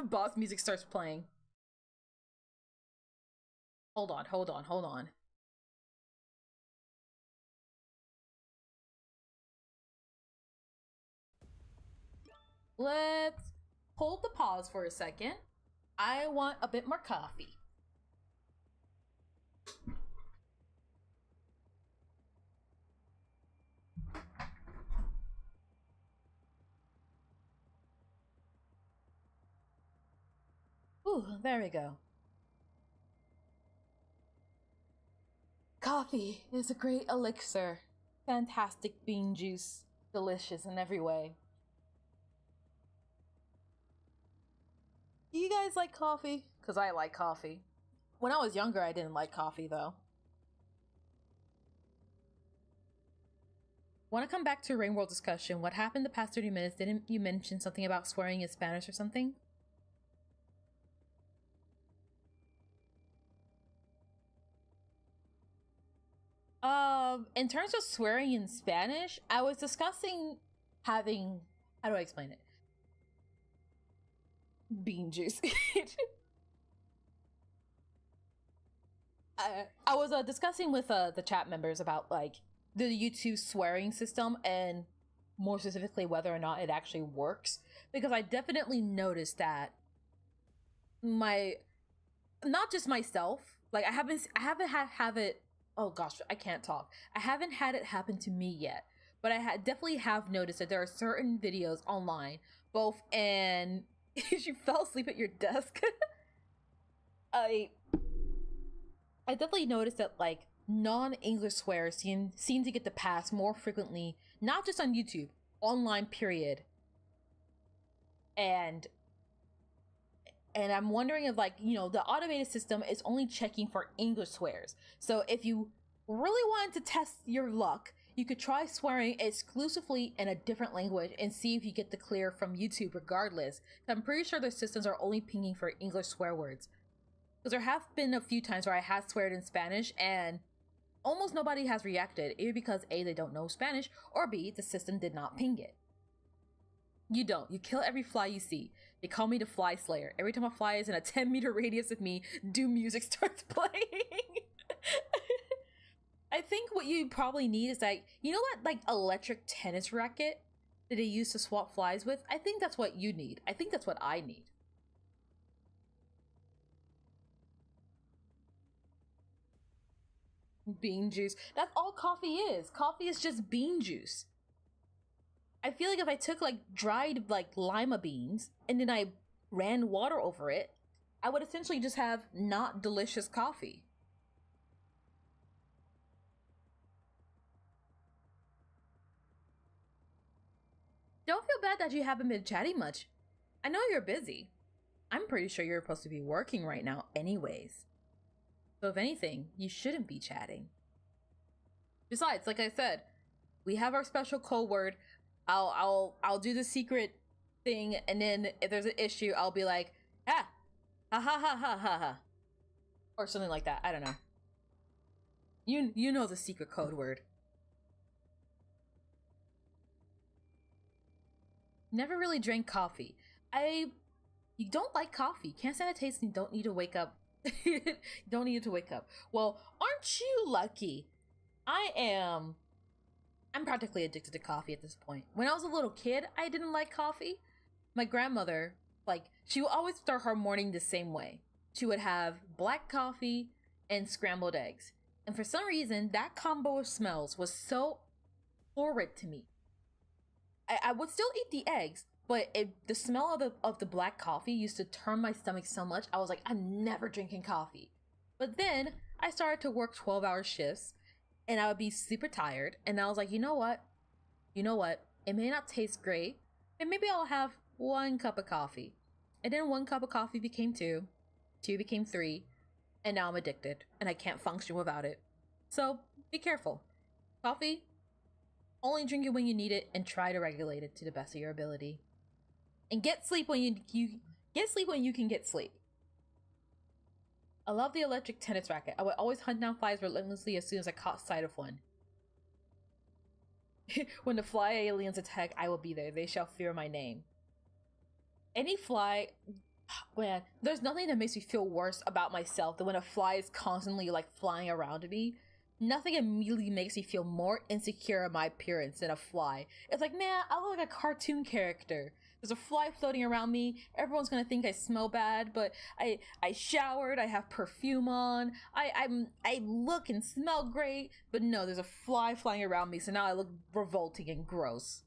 Boss music starts playing. Hold on, hold on, hold on. Let's hold the pause for a second. I want a bit more coffee. Ooh, there we go. Coffee is a great elixir. Fantastic bean juice. Delicious in every way. Do you guys like coffee? Because I like coffee. When I was younger, I didn't like coffee though. Want to come back to Rain World discussion? What happened the past 30 minutes? Didn't you mention something about swearing in Spanish or something? In terms of swearing in Spanish, I was discussing having, how do I explain it? Bean juice. I was discussing with the chat members about like the YouTube swearing system, and more specifically whether or not it actually works, because I definitely noticed that my, not just myself, Like I haven't had have it. Oh gosh, I can't talk. I haven't had it happen to me yet, but definitely have noticed that there are certain videos online, both and you fell asleep at your desk. I I definitely noticed that like non-English swears seem to get the pass more frequently, not just on YouTube, online period. And I'm wondering if like, the automated system is only checking for English swears. So if you really wanted to test your luck, you could try swearing exclusively in a different language and see if you get the clear from YouTube regardless. I'm pretty sure their systems are only pinging for English swear words. Because there have been a few times where I have sweared in Spanish and almost nobody has reacted, either because A, they don't know Spanish, or B, the system did not ping it. You don't. You kill every fly you see. They call me the Fly Slayer. Every time a fly is in a 10-meter radius of me, Doom music starts playing. I think what you probably need is like, you know that like electric tennis racket that they use to swap flies with? I think that's what you need. I think that's what I need. Bean juice. That's all coffee is. Coffee is just bean juice. I feel like if I took like dried like lima beans and then I ran water over it, I would essentially just have not delicious coffee. Don't feel bad that you haven't been chatting much. I know you're busy. I'm pretty sure you're supposed to be working right now anyways. So if anything, you shouldn't be chatting. Besides, like I said, we have our special code word. I'll do the secret thing, and then if there's an issue, I'll be like, ha ha ha ha ha ha ha, or something like that. I don't know. You know the secret code word. Never really drank coffee. You don't like coffee. Can't stand the taste and don't need to wake up. Don't need to wake up. Well, aren't you lucky? I'm practically addicted to coffee at this point. When I was a little kid, I didn't like coffee. My grandmother, like, she would always start her morning the same way. She would have black coffee and scrambled eggs. And for some reason, that combo of smells was so horrid to me. I would still eat the eggs, but the smell of the black coffee used to turn my stomach so much, I was like, I'm never drinking coffee. But then I started to work 12-hour shifts, and I would be super tired, and I was like, you know what? It may not taste great, and maybe I'll have 1 cup of coffee. And then 1 cup of coffee became 2, 2 became 3, and now I'm addicted, and I can't function without it. So, be careful. Coffee, only drink it when you need it, and try to regulate it to the best of your ability. And get sleep when you get sleep when you can get sleep. I love the electric tennis racket. I would always hunt down flies relentlessly as soon as I caught sight of one. When the fly aliens attack, I will be there. They shall fear my name. Any fly, man, there's nothing that makes me feel worse about myself than when a fly is constantly like flying around me. Nothing immediately makes me feel more insecure in my appearance than a fly. It's like, man, I look like a cartoon character. There's a fly floating around me. Everyone's gonna think I smell bad, but I showered. I have perfume on. I look and smell great, but no, there's a fly flying around me. So now I look revolting and gross.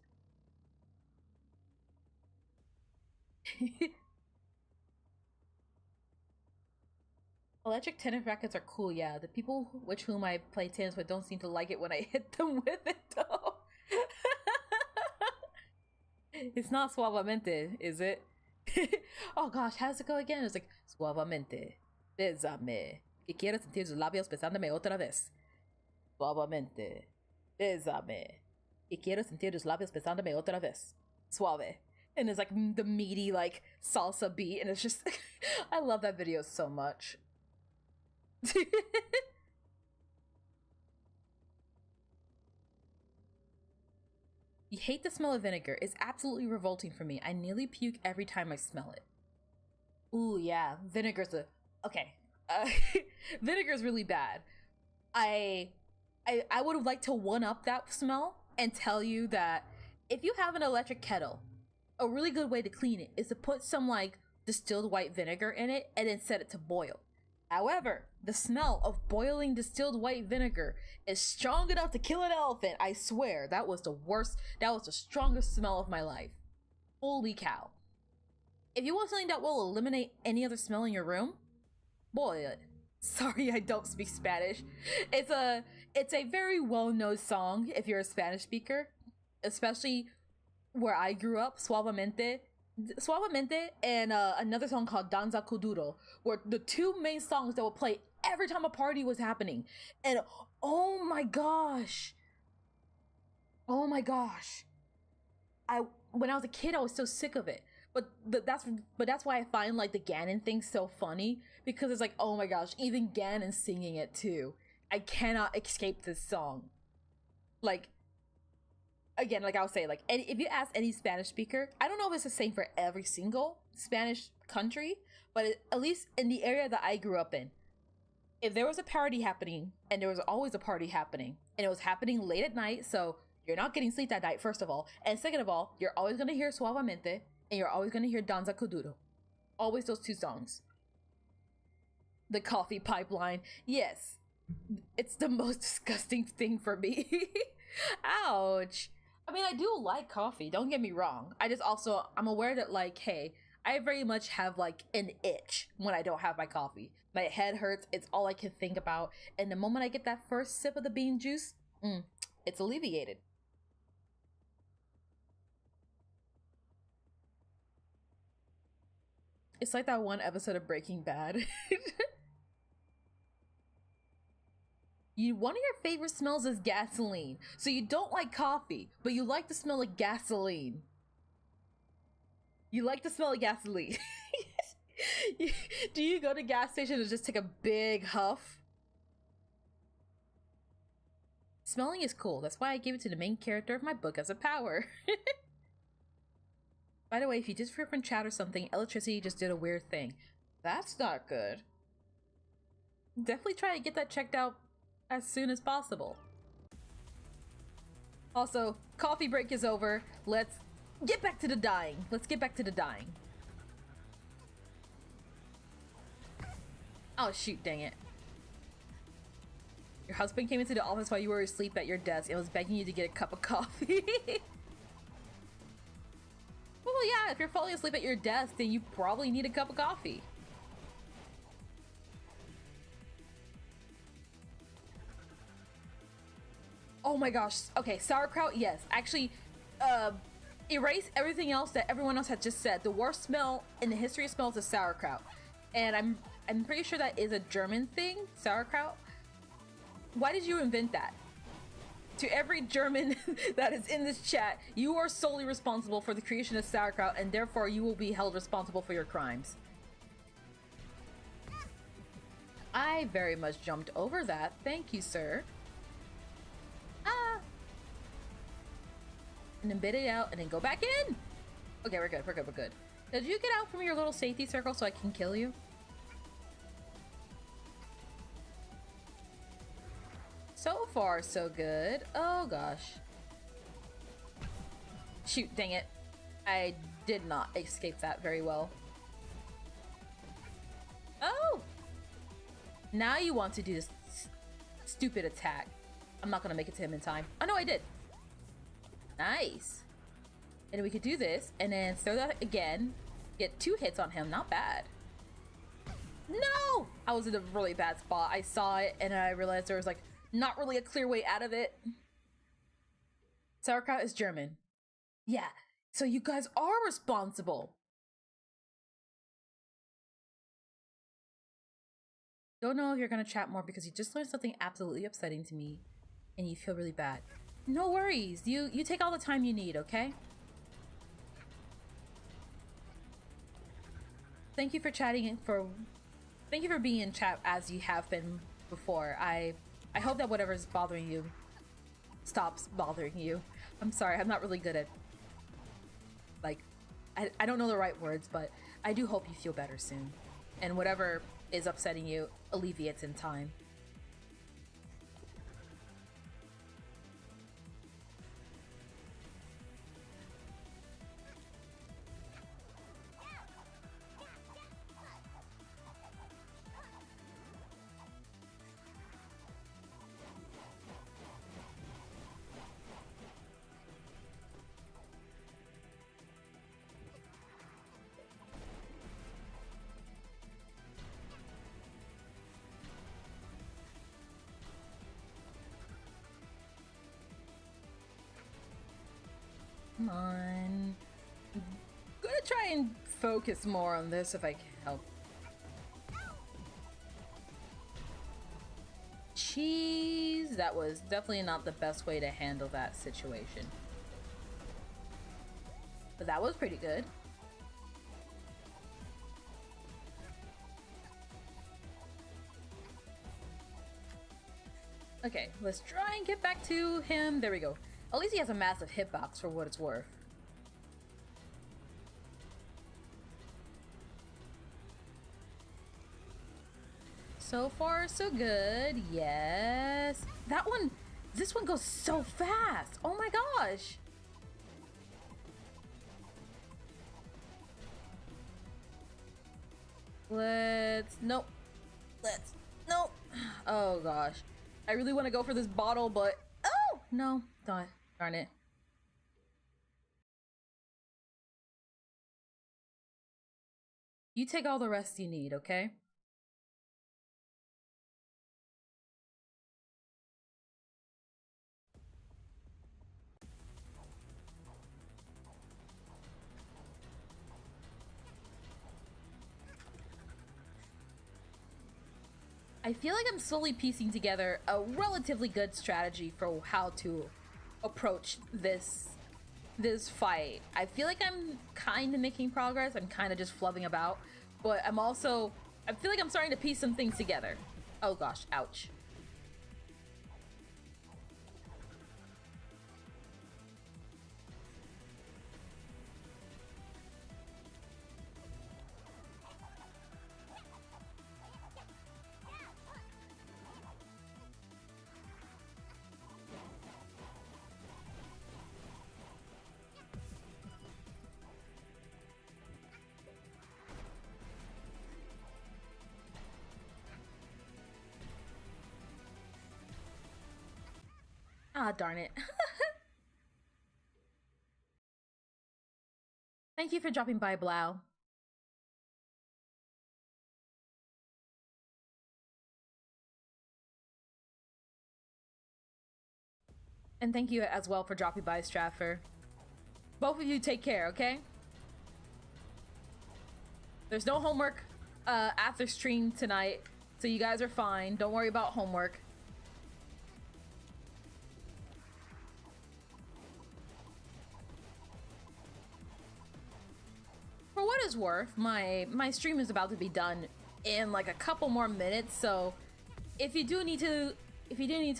Electric tennis rackets are cool, yeah. The people with whom I play tennis with don't seem to like it when I hit them with it, though. It's not suavemente, is it? Oh gosh, how does it go again? It's like, suavemente, bésame, que quiero sentir tus labios besándome otra vez. Suavemente, bésame, que quiero sentir tus labios besándome otra vez. Suave. And it's like the meaty, like, salsa beat, and it's just, I love that video so much. You hate the smell of vinegar. It's absolutely revolting for me. I nearly puke every time I smell it. Ooh, yeah. Vinegar's okay. Vinegar's really bad. I would have liked to one-up that smell and tell you that if you have an electric kettle, a really good way to clean it is to put some, like, distilled white vinegar in it and then set it to boil. However, the smell of boiling distilled white vinegar is strong enough to kill an elephant. I swear, that was the worst, that was the strongest smell of my life. Holy cow. If you want something that will eliminate any other smell in your room, boil it. Sorry, I don't speak Spanish. It's a very well-known song if you're a Spanish speaker, especially where I grew up, Suavemente. Suavemente and another song called Danza Kuduro were the two main songs that would play every time a party was happening. And oh my gosh. Oh my gosh. When I was a kid, I was so sick of it. But that's why I find like the Ganon thing so funny, because it's like, oh my gosh, even Ganon's singing it too. I cannot escape this song. Like, again, like I'll say, like, if you ask any Spanish speaker, I don't know if it's the same for every single Spanish country, but at least in the area that I grew up in, if there was a party happening, and there was always a party happening, and it was happening late at night, so you're not getting sleep that night, first of all, and second of all, you're always gonna hear Suavemente, and you're always gonna hear Danza Kuduro. Always those two songs. The coffee pipeline, yes, it's the most disgusting thing for me. Ouch. I mean, I do like coffee, don't get me wrong. I'm aware that, like, hey, I very much have, like, an itch when I don't have my coffee. My head hurts, it's all I can think about, and the moment I get that first sip of the bean juice, it's alleviated. It's like that one episode of Breaking Bad. One of your favorite smells is gasoline. So you don't like coffee, but you like the smell of gasoline. You like the smell of gasoline. Do you go to gas station and just take a big huff? Smelling is cool. That's why I gave it to the main character of my book as a power. By the way, if you just hear from chat or something, electricity just did a weird thing. That's not good. Definitely try to get that checked out as soon as possible. Also, coffee break is over. Let's get back to the dying. Let's get back to the dying. Oh shoot, dang it. Your husband came into the office while you were asleep at your desk and was begging you to get a cup of coffee. Well, yeah, if you're falling asleep at your desk, then you probably need a cup of coffee. Oh my gosh. Okay, sauerkraut, yes. Actually, erase everything else that everyone else had just said. The worst smell in the history of smells is sauerkraut. And I'm pretty sure that is a German thing, sauerkraut. Why did you invent that? To every German that is in this chat, you are solely responsible for the creation of sauerkraut, and therefore you will be held responsible for your crimes. I very much jumped over that. Thank you, sir. Ah! And then bid it out, and then go back in! Okay, we're good, we're good, we're good. Did you get out from your little safety circle so I can kill you? So far, so good. Oh gosh. Shoot, dang it. I did not escape that very well. Oh! Now you want to do this stupid attack. I'm not gonna make it to him in time. Oh no, I did. Nice. And we could do this, and then throw that again. Get 2 hits on him, not bad. No! I was in a really bad spot. I saw it, and I realized there was like not really a clear way out of it. Sauerkraut is German. Yeah, so you guys are responsible. Don't know if you're gonna chat more because you just learned something absolutely upsetting to me and you feel really bad. No worries, you take all the time you need, okay? Thank you for chatting thank you for being in chat as you have been before. I hope that whatever's bothering you stops bothering you. I'm sorry, I'm not really good at, like, I don't know the right words, but I do hope you feel better soon. And whatever is upsetting you alleviates in time. Come on. I'm gonna try and focus more on this if I can help. Cheese! That was definitely not the best way to handle that situation. But that was pretty good. Okay, let's try and get back to him. There we go. At least he has a massive hitbox for what it's worth. So far, so good. Yes. That one, this one goes so fast. Oh my gosh. Nope. Nope. Oh gosh. I really want to go for this bottle, but, oh, no. Darn it. You take all the rest you need, okay? I feel like I'm slowly piecing together a relatively good strategy for how to approach this fight. I feel like I'm kind of making progress. I'm kind of just flubbing about, but I feel like I'm starting to piece some things together. Oh gosh, ouch. Ah, darn it. Thank you for dropping by, Blau. And thank you as well for dropping by, Stratfor. Both of you take care, okay? There's no homework after stream tonight, so you guys are fine. Don't worry about homework. For what it's worth, my stream is about to be done in like a couple more minutes, so if you do need to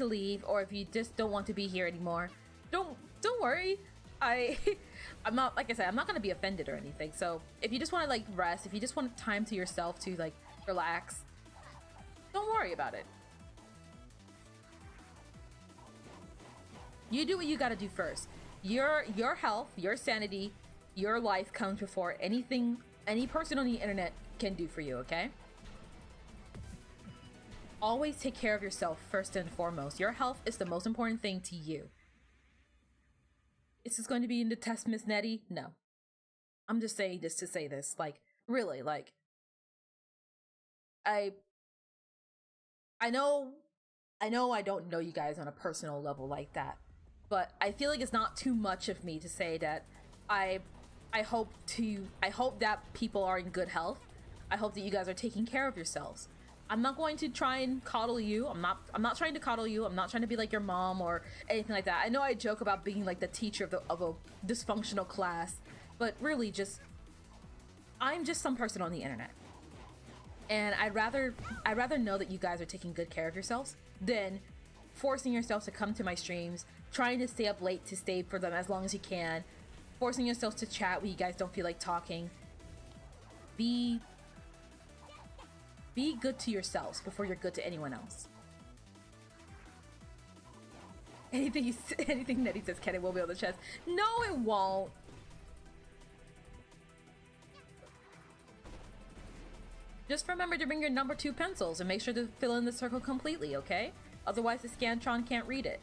leave, or if you just don't want to be here anymore, don't worry. I'm not, like I said, I'm not gonna be offended or anything. So if you just want to like rest, if you just want time to yourself to like relax, don't worry about it. You do what you gotta do first. Your health, your sanity, your life comes before anything any person on the internet can do for you, okay? Always take care of yourself first and foremost. Your health is the most important thing to you. Is this going to be in the test, Miss Nettie? No. I'm just saying this to say this. Like, really, like, I know I don't know you guys on a personal level like that, but I feel like it's not too much of me to say that I hope that people are in good health. I hope that you guys are taking care of yourselves. I'm not going to try and coddle you. I'm not trying to coddle you. I'm not trying to be like your mom or anything like that. I know I joke about being like the teacher of a dysfunctional class, but really I'm just some person on the internet. And I'd rather know that you guys are taking good care of yourselves than forcing yourselves to come to my streams, trying to stay up late to stay for them as long as you can, forcing yourselves to chat when you guys don't feel like talking. Be good to yourselves before you're good to anyone else. Anything that he says, Kenny will be on the chest. No, it won't. Just remember to bring your number 2 pencils and make sure to fill in the circle completely, okay? Otherwise the Scantron can't read it.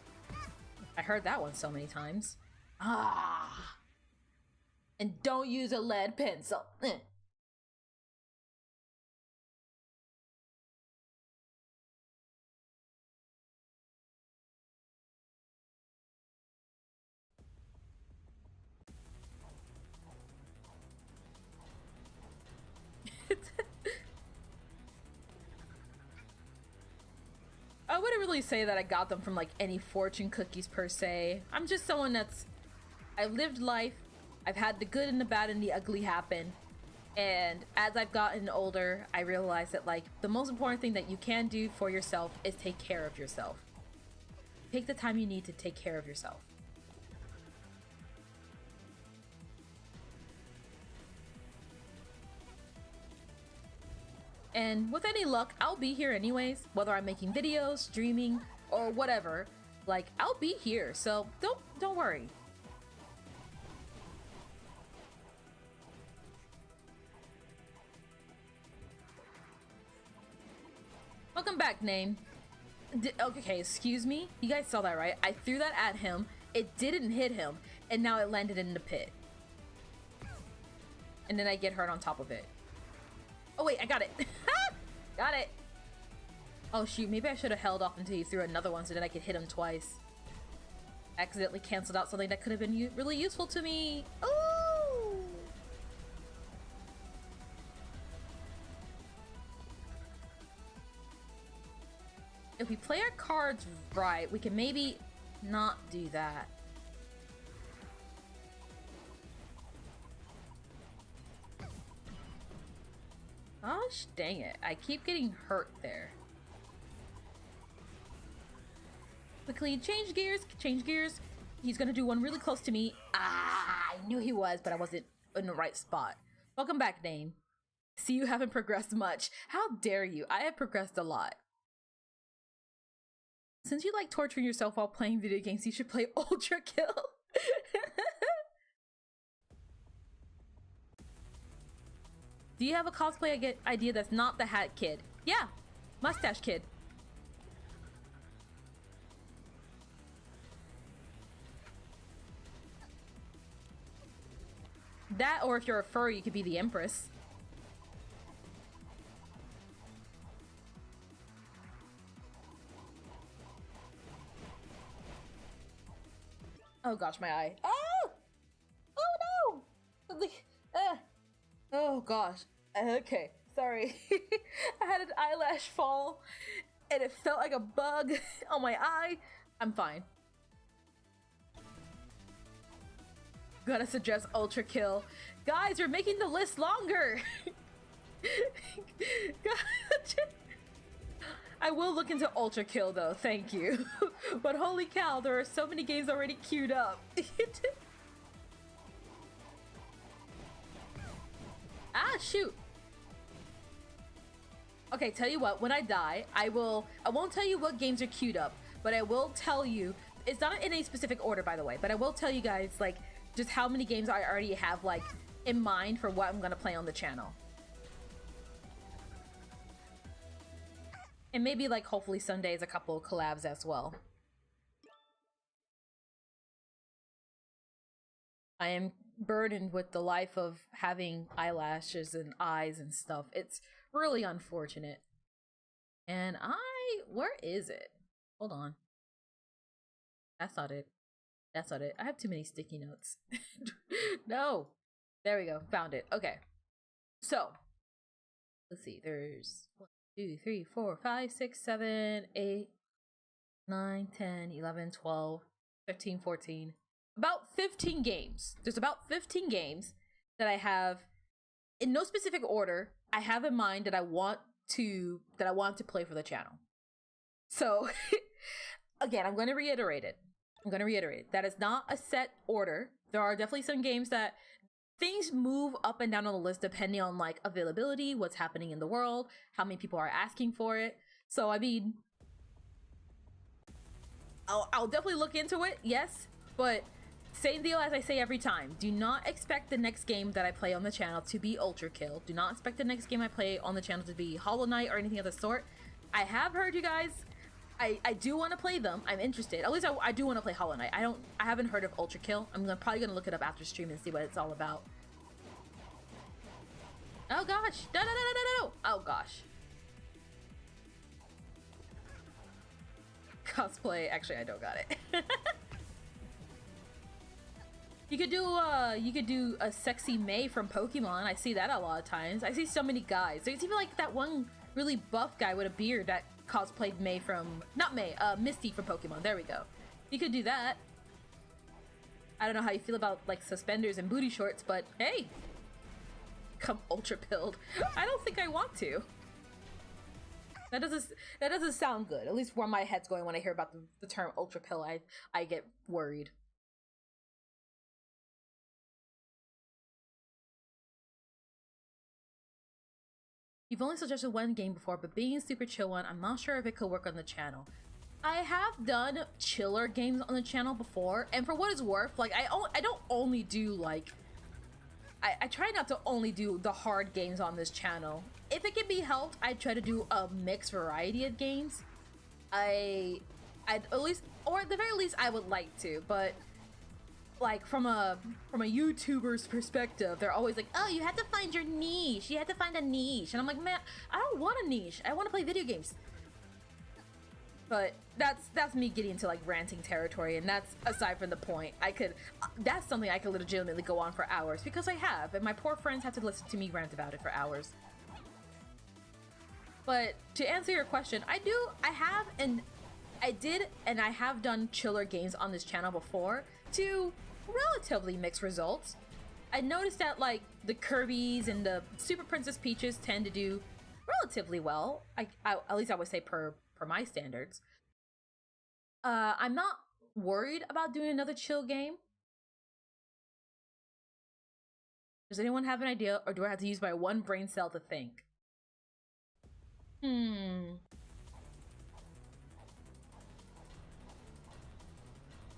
I heard that one so many times. Ah. And don't use a lead pencil. really say that I got them from like any fortune cookies per se. I'm just someone that's, I've lived life, I've had the good and the bad and the ugly happen, and as I've gotten older, I realized that like the most important thing that you can do for yourself is take care of yourself. Take the time you need to take care of yourself. And with any luck, I'll be here anyways, whether I'm making videos, streaming, or whatever. Like, I'll be here, so don't worry. Welcome back, Name. Okay, excuse me? You guys saw that, right? I threw that at him, it didn't hit him, and now it landed in the pit. And then I get hurt on top of it. Oh wait, I got it. Got it. Oh shoot, maybe I should have held off until you threw another one so that I could hit him twice. Accidentally canceled out something that could have been really useful to me. Ooh! If we play our cards right, we can maybe not do that. Gosh dang it, I keep getting hurt there. Quickly change gears. He's gonna do one really close to me. Ah, I knew he was, but I wasn't in the right spot. Welcome back, Dane. See, you haven't progressed much. How dare you? I have progressed a lot. Since you like torturing yourself while playing video games, you should play Ultra Kill. Do you have a cosplay idea that's not the Hat Kid? Yeah, Mustache Kid. That, or if you're a furry, you could be the Empress. Oh gosh, my eye. Oh! Oh no! Oh gosh. Okay, sorry. I had an eyelash fall and it felt like a bug on my eye. I'm fine. Gotta suggest Ultra Kill. Guys, we're making the list longer. I will look into Ultra Kill though, thank you. But holy cow, there are so many games already queued up. Ah, shoot. Okay, tell you what, when I die, I won't tell you what games are queued up, but I will tell you, it's not in any specific order by the way, but I will tell you guys like just how many games I already have like in mind for what I'm gonna play on the channel. And maybe like hopefully Sundays a couple of collabs as well. I am burdened with the life of having eyelashes and eyes and stuff. It's really unfortunate. And where is it? Hold on. That's not it. That's not it. I have too many sticky notes. No. There we go. Found it. Okay. So, let's see. There's 1, 2, 3, 4, 5, 6, 7, 8, 9, 10, 11, 12, 13, 14. About 15 games. There's about 15 games that I have in no specific order. I have in mind that I want to play for the channel. So again, I'm going to reiterate it. That is not a set order. There are definitely some games that things move up and down on the list depending on like availability, what's happening in the world, how many people are asking for it. So I mean, I'll definitely look into it, yes, but same deal as I say every time. Do not expect the next game that I play on the channel to be Ultra Kill. Do not expect the next game I play on the channel to be Hollow Knight or anything of the sort. I have heard you guys. I do want to play them. I'm interested. At least I do want to play Hollow Knight. I haven't heard of Ultra Kill. I'm probably gonna look it up after stream and see what it's all about. Oh gosh. No. Oh gosh. Cosplay. Actually, I don't got it. You could do a sexy May from Pokemon. I see that a lot of times. I see so many guys. There's even like that one really buff guy with a beard that cosplayed May from, not May, Misty from Pokemon. There we go. You could do that. I don't know how you feel about like suspenders and booty shorts, but hey, come ultra pilled. I don't think I want to. That doesn't sound good. At least where my head's going when I hear about the term ultra pill, I get worried. You've only suggested one game before, but being a super chill one, I'm not sure if it could work on the channel. I have done chiller games on the channel before, and for what it's worth, like I don't only do like I try not to only do the hard games on this channel. If it can be helped, I try to do a mixed variety of games. I'd at least, or at the very least, I would like to, but like from a YouTuber's perspective, they're always like, oh, you have to find your niche. You have to find a niche, and I'm like, man, I don't want a niche. I want to play video games. But that's me getting into like ranting territory, and that's aside from the point. That's something I could legitimately go on for hours, because I have, and my poor friends have to listen to me rant about it for hours. But to answer your question, I did and I have done chiller games on this channel before to relatively mixed results. I noticed that like the Kirby's and the Super Princess Peaches tend to do relatively well. At least I would say per my standards. I'm not worried about doing another chill game. Does anyone have an idea, or do I have to use my one brain cell to think?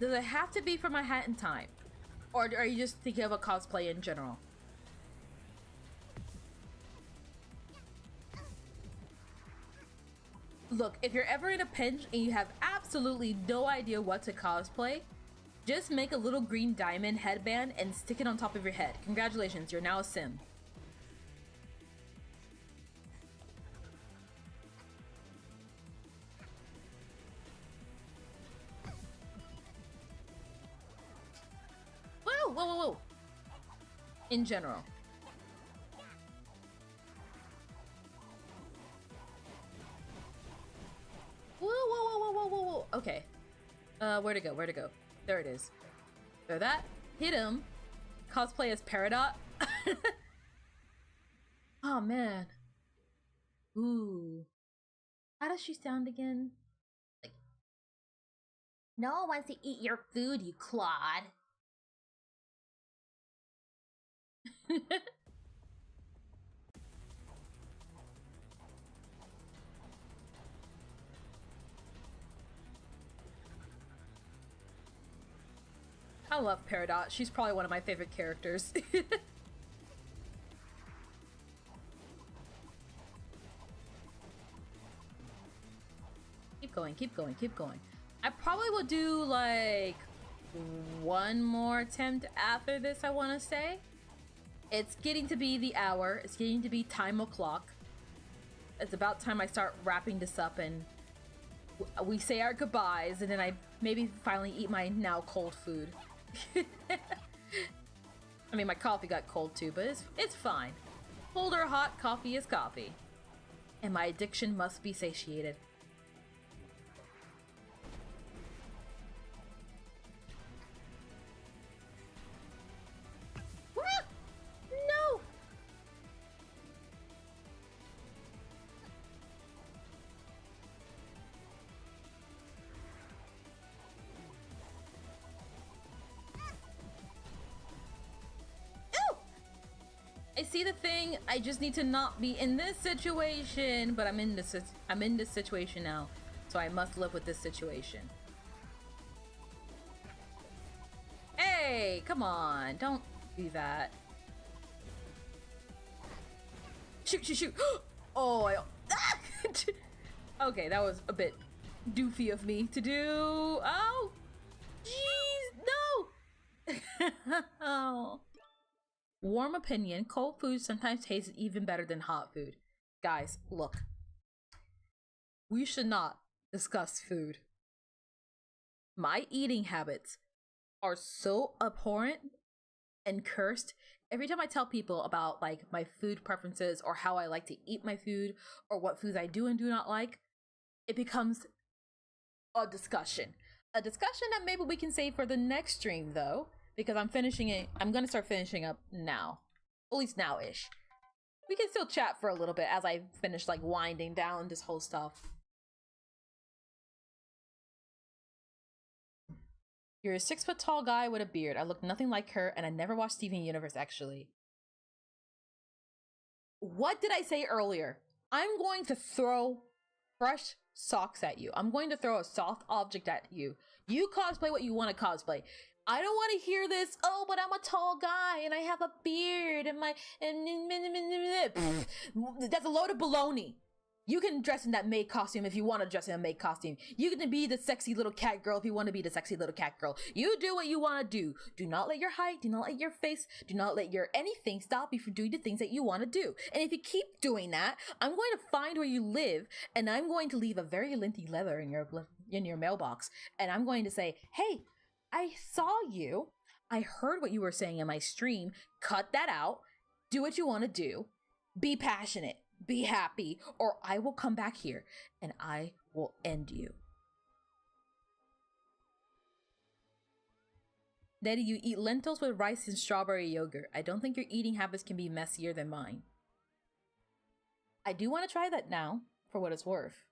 Does it have to be for my hat in time? Or are you just thinking of a cosplay in general? Look, if you're ever in a pinch and you have absolutely no idea what to cosplay, just make a little green diamond headband and stick it on top of your head. Congratulations, you're now a sim. Whoa, whoa, whoa, whoa. In general. Whoa, whoa, whoa, whoa, whoa, whoa. Okay. Where to go? Where to go? There it is. Throw that. Hit him. Cosplay as Peridot. Oh, man. Ooh. How does she sound again? Like, no one wants to eat your food, you clod. I love Peridot. She's probably one of my favorite characters. Keep going, keep going, keep going. I probably will do like one more attempt after this, I want to say. It's getting to be the hour. It's getting to be time o'clock. It's about time I start wrapping this up and we say our goodbyes, and then I maybe finally eat my now cold food. I mean, my coffee got cold too, but it's fine. Cold or hot, coffee is coffee. And my addiction must be satiated. What? No! I see the thing. I just need to not be in this situation, but I'm in this situation now, so I must live with this situation. Hey, come on, don't do that. Shoot, shoot, shoot. Oh, okay, that was a bit doofy of me to do. Oh, jeez, no. Oh. Warm opinion, cold food sometimes tastes even better than hot food. Guys, look. We should not discuss food. My eating habits are so abhorrent and cursed. Every time I tell people about like my food preferences or how I like to eat my food or what foods I do and do not like, it becomes a discussion. A discussion that maybe we can save for the next stream though, because I'm finishing it. I'm gonna start finishing up now. At least now-ish. We can still chat for a little bit as I finish like winding down this whole stuff. You're a 6 foot tall guy with a beard. I look nothing like her, and I never watched Steven Universe actually. What did I say earlier? I'm going to throw fresh socks at you. I'm going to throw a soft object at you. You cosplay what you want to cosplay. I don't want to hear this. Oh, but I'm a tall guy and I have a beard and that's a load of baloney. You can dress in that maid costume if you want to dress in a maid costume. You can be the sexy little cat girl if you want to be the sexy little cat girl. You do what you want to do. Do not let your height, do not let your face, do not let your anything stop you from doing the things that you want to do. And if you keep doing that, I'm going to find where you live and I'm going to leave a very lengthy letter in your mailbox. And I'm going to say, hey, I saw you. I heard what you were saying in my stream. Cut that out. Do what you want to do. Be passionate. Be happy, or I will come back here and I will end you. Daddy, you eat lentils with rice and strawberry yogurt. I don't think your eating habits can be messier than mine. I do want to try that now, for what it's worth.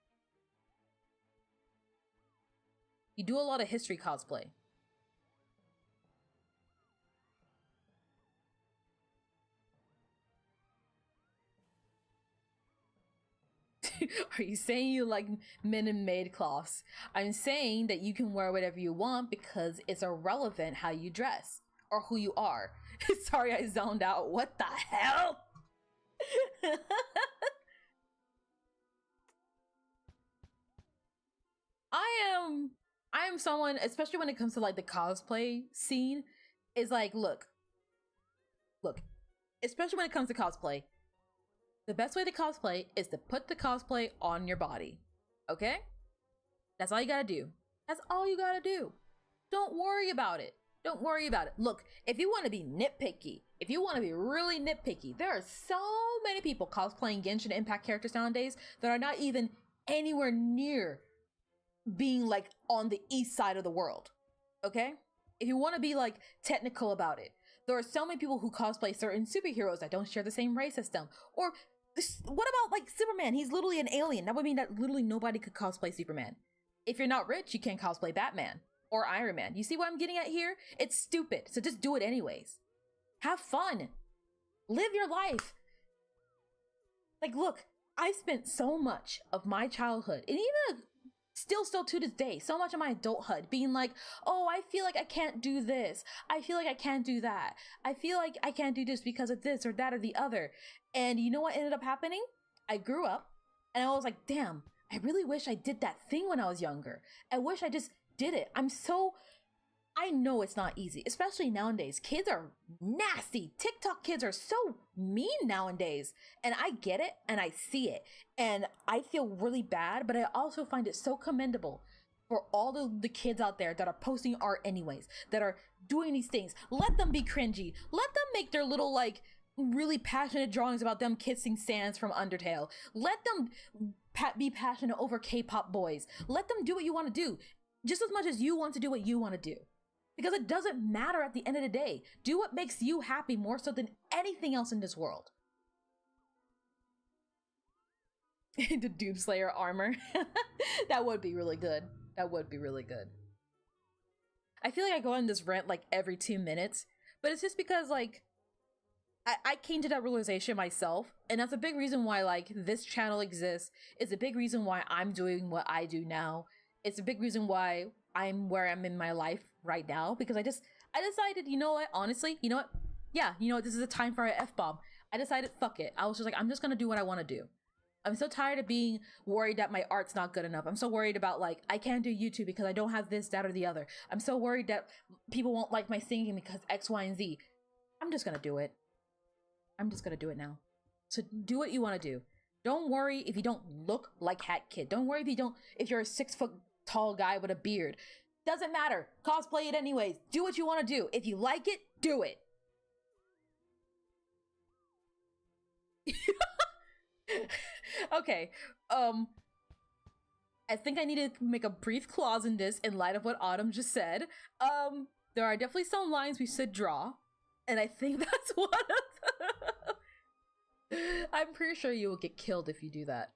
You do a lot of history cosplay. Are you saying you like men in maid cloths? I'm saying that you can wear whatever you want because it's irrelevant how you dress or who you are. Sorry, I zoned out. What the hell? I am someone, especially when it comes to like the cosplay scene, is like, look, especially when it comes to cosplay, the best way to cosplay is to put the cosplay on your body. Okay? That's all you gotta do. That's all you gotta do. Don't worry about it. Don't worry about it. Look, if you want to be nitpicky, if you want to be really nitpicky, there are so many people cosplaying Genshin Impact characters nowadays that are not even anywhere near being like on the east side of the world. Okay? If you want to be like technical about it, there are so many people who cosplay certain superheroes that don't share the same race as them. Or what about like Superman? He's literally an alien. That would mean that literally nobody could cosplay Superman. If you're not rich, you can't cosplay Batman or Iron Man. You see what I'm getting at here? It's stupid. So just do it anyways. Have fun. Live your life. Like, look, I spent so much of my childhood and even still to this day, so much of my adulthood being like, oh, I feel like I can't do this. I feel like I can't do that. I feel like I can't do this because of this or that or the other. And you know what ended up happening? I grew up and I was like, damn, I really wish I did that thing when I was younger. I wish I just did it. I know it's not easy, especially nowadays. Kids are nasty. TikTok kids are so mean nowadays. And I get it and I see it. And I feel really bad, but I also find it so commendable for all the kids out there that are posting art anyways, that are doing these things. Let them be cringy. Let them make their little like really passionate drawings about them kissing Sans from Undertale. Let them be passionate over K-pop boys. Let them do what you want to do, just as much as you want to do what you want to do. Because it doesn't matter at the end of the day. Do what makes you happy more so than anything else in this world. The Doomslayer armor. That would be really good. That would be really good. I feel like I go on this rant like every 2 minutes, but it's just because like I came to that realization myself, and that's a big reason why like this channel exists. It's a big reason why I'm doing what I do now. It's a big reason why I'm where I'm in my life right now, because I decided, you know what, honestly, you know what, yeah, you know what, this is a time for an F-bomb. I decided, fuck it. I was just like, I'm just gonna do what I want to do. I'm so tired of being worried that my art's not good enough. I'm so worried about like, I can't do YouTube because I don't have this, that, or the other. I'm so worried that people won't like my singing because X, Y, and Z. I'm just gonna do it. I'm just gonna do it now. So do what you want to do. Don't worry if you don't look like Hat Kid. Don't worry if you're a 6 foot tall guy with a beard. Doesn't matter. Cosplay it anyways. Do what you want to do. If you like it, do it. Okay. I think I need to make a brief clause in this in light of what Autumn just said. There are definitely some lines we should draw, and I think that's one of them. I'm pretty sure you will get killed if you do that.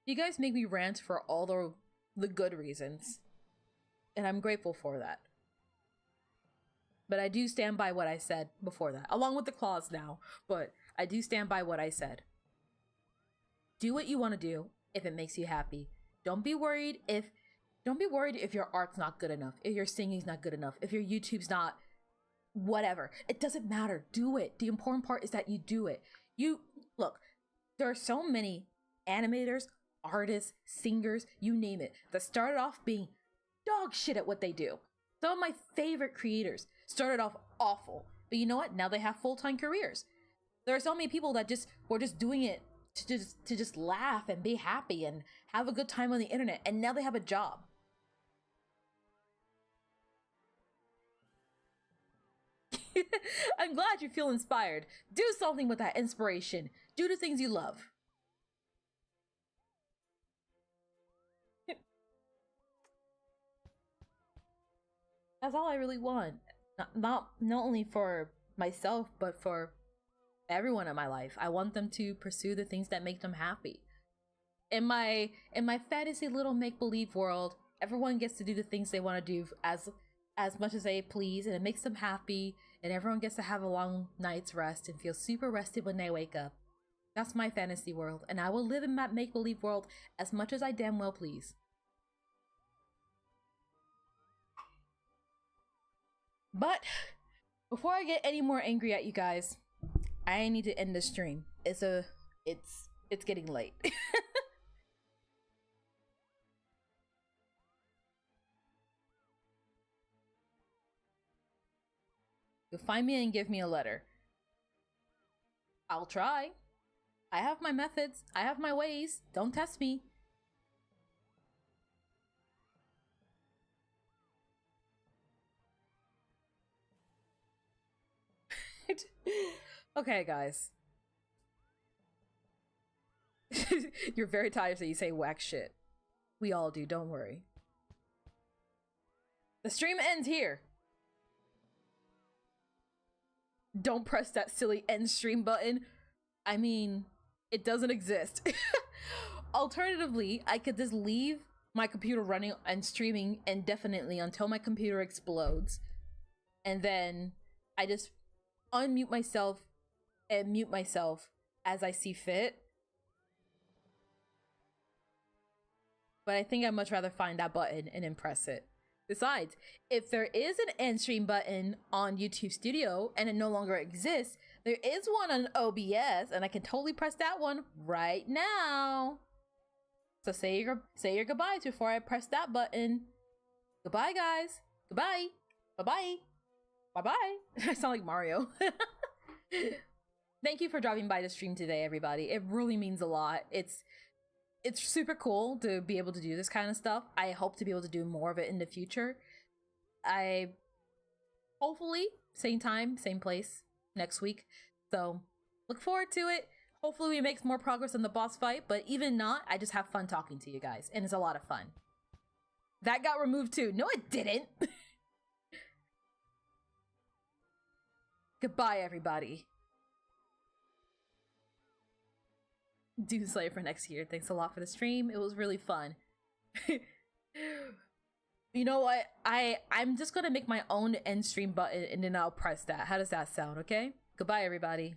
You guys make me rant for all the good reasons, and I'm grateful for that. But I do stand by what I said before that, along with the clause now, but I do stand by what I said. Do what you want to do if it makes you happy. Don't be worried if your art's not good enough, if your singing's not good enough, if your YouTube's not whatever. It doesn't matter. Do it. The important part is that you do it. Look, there are so many animators, artists, singers, you name it, that started off being dog shit at what they do. Some of my favorite creators started off awful, but you know what? Now they have full-time careers. There are so many people that were just doing it to just laugh and be happy and have a good time on the internet, and now they have a job. I'm glad you feel inspired. Do something with that inspiration. Do the things you love. That's all I really want. Not only for myself, but for everyone in my life. I want them to pursue the things that make them happy. In my fantasy little make-believe world, everyone gets to do the things they want to do as much as they please, and it makes them happy, and everyone gets to have a long night's rest and feel super rested when they wake up. That's my fantasy world, and I will live in that make-believe world as much as I damn well please. But before I get any more angry at you guys, I need to end the stream. It's getting late. You'll find me and give me a letter. I'll try. I have my methods. I have my ways. Don't test me. Okay, guys. You're very tired so you say whack shit. We all do, don't worry. The stream ends here. Don't press that silly end stream button. I mean, it doesn't exist. Alternatively, I could just leave my computer running and streaming indefinitely until my computer explodes. And then I just unmute myself and mute myself as I see fit. But I think I'd much rather find that button and then press it. Besides, if there is an end stream button on YouTube Studio and it no longer exists, there is one on OBS, and I can totally press that one right now. So say your goodbyes before I press that button. Goodbye, guys. Goodbye. Bye-bye. Bye-bye. I sound like Mario. Thank you for dropping by the stream today, everybody. It really means a lot. It's super cool to be able to do this kind of stuff. I hope to be able to do more of it in the future. Hopefully, same time, same place next week. So look forward to it. Hopefully we make more progress on the boss fight, but even not, I just have fun talking to you guys, and it's a lot of fun. That got removed too. No, it didn't. Goodbye, everybody. Doom Slayer for next year. Thanks a lot for the stream. It was really fun. You know what? I'm just gonna make my own end stream button and then I'll press that. How does that sound, okay? Goodbye, everybody.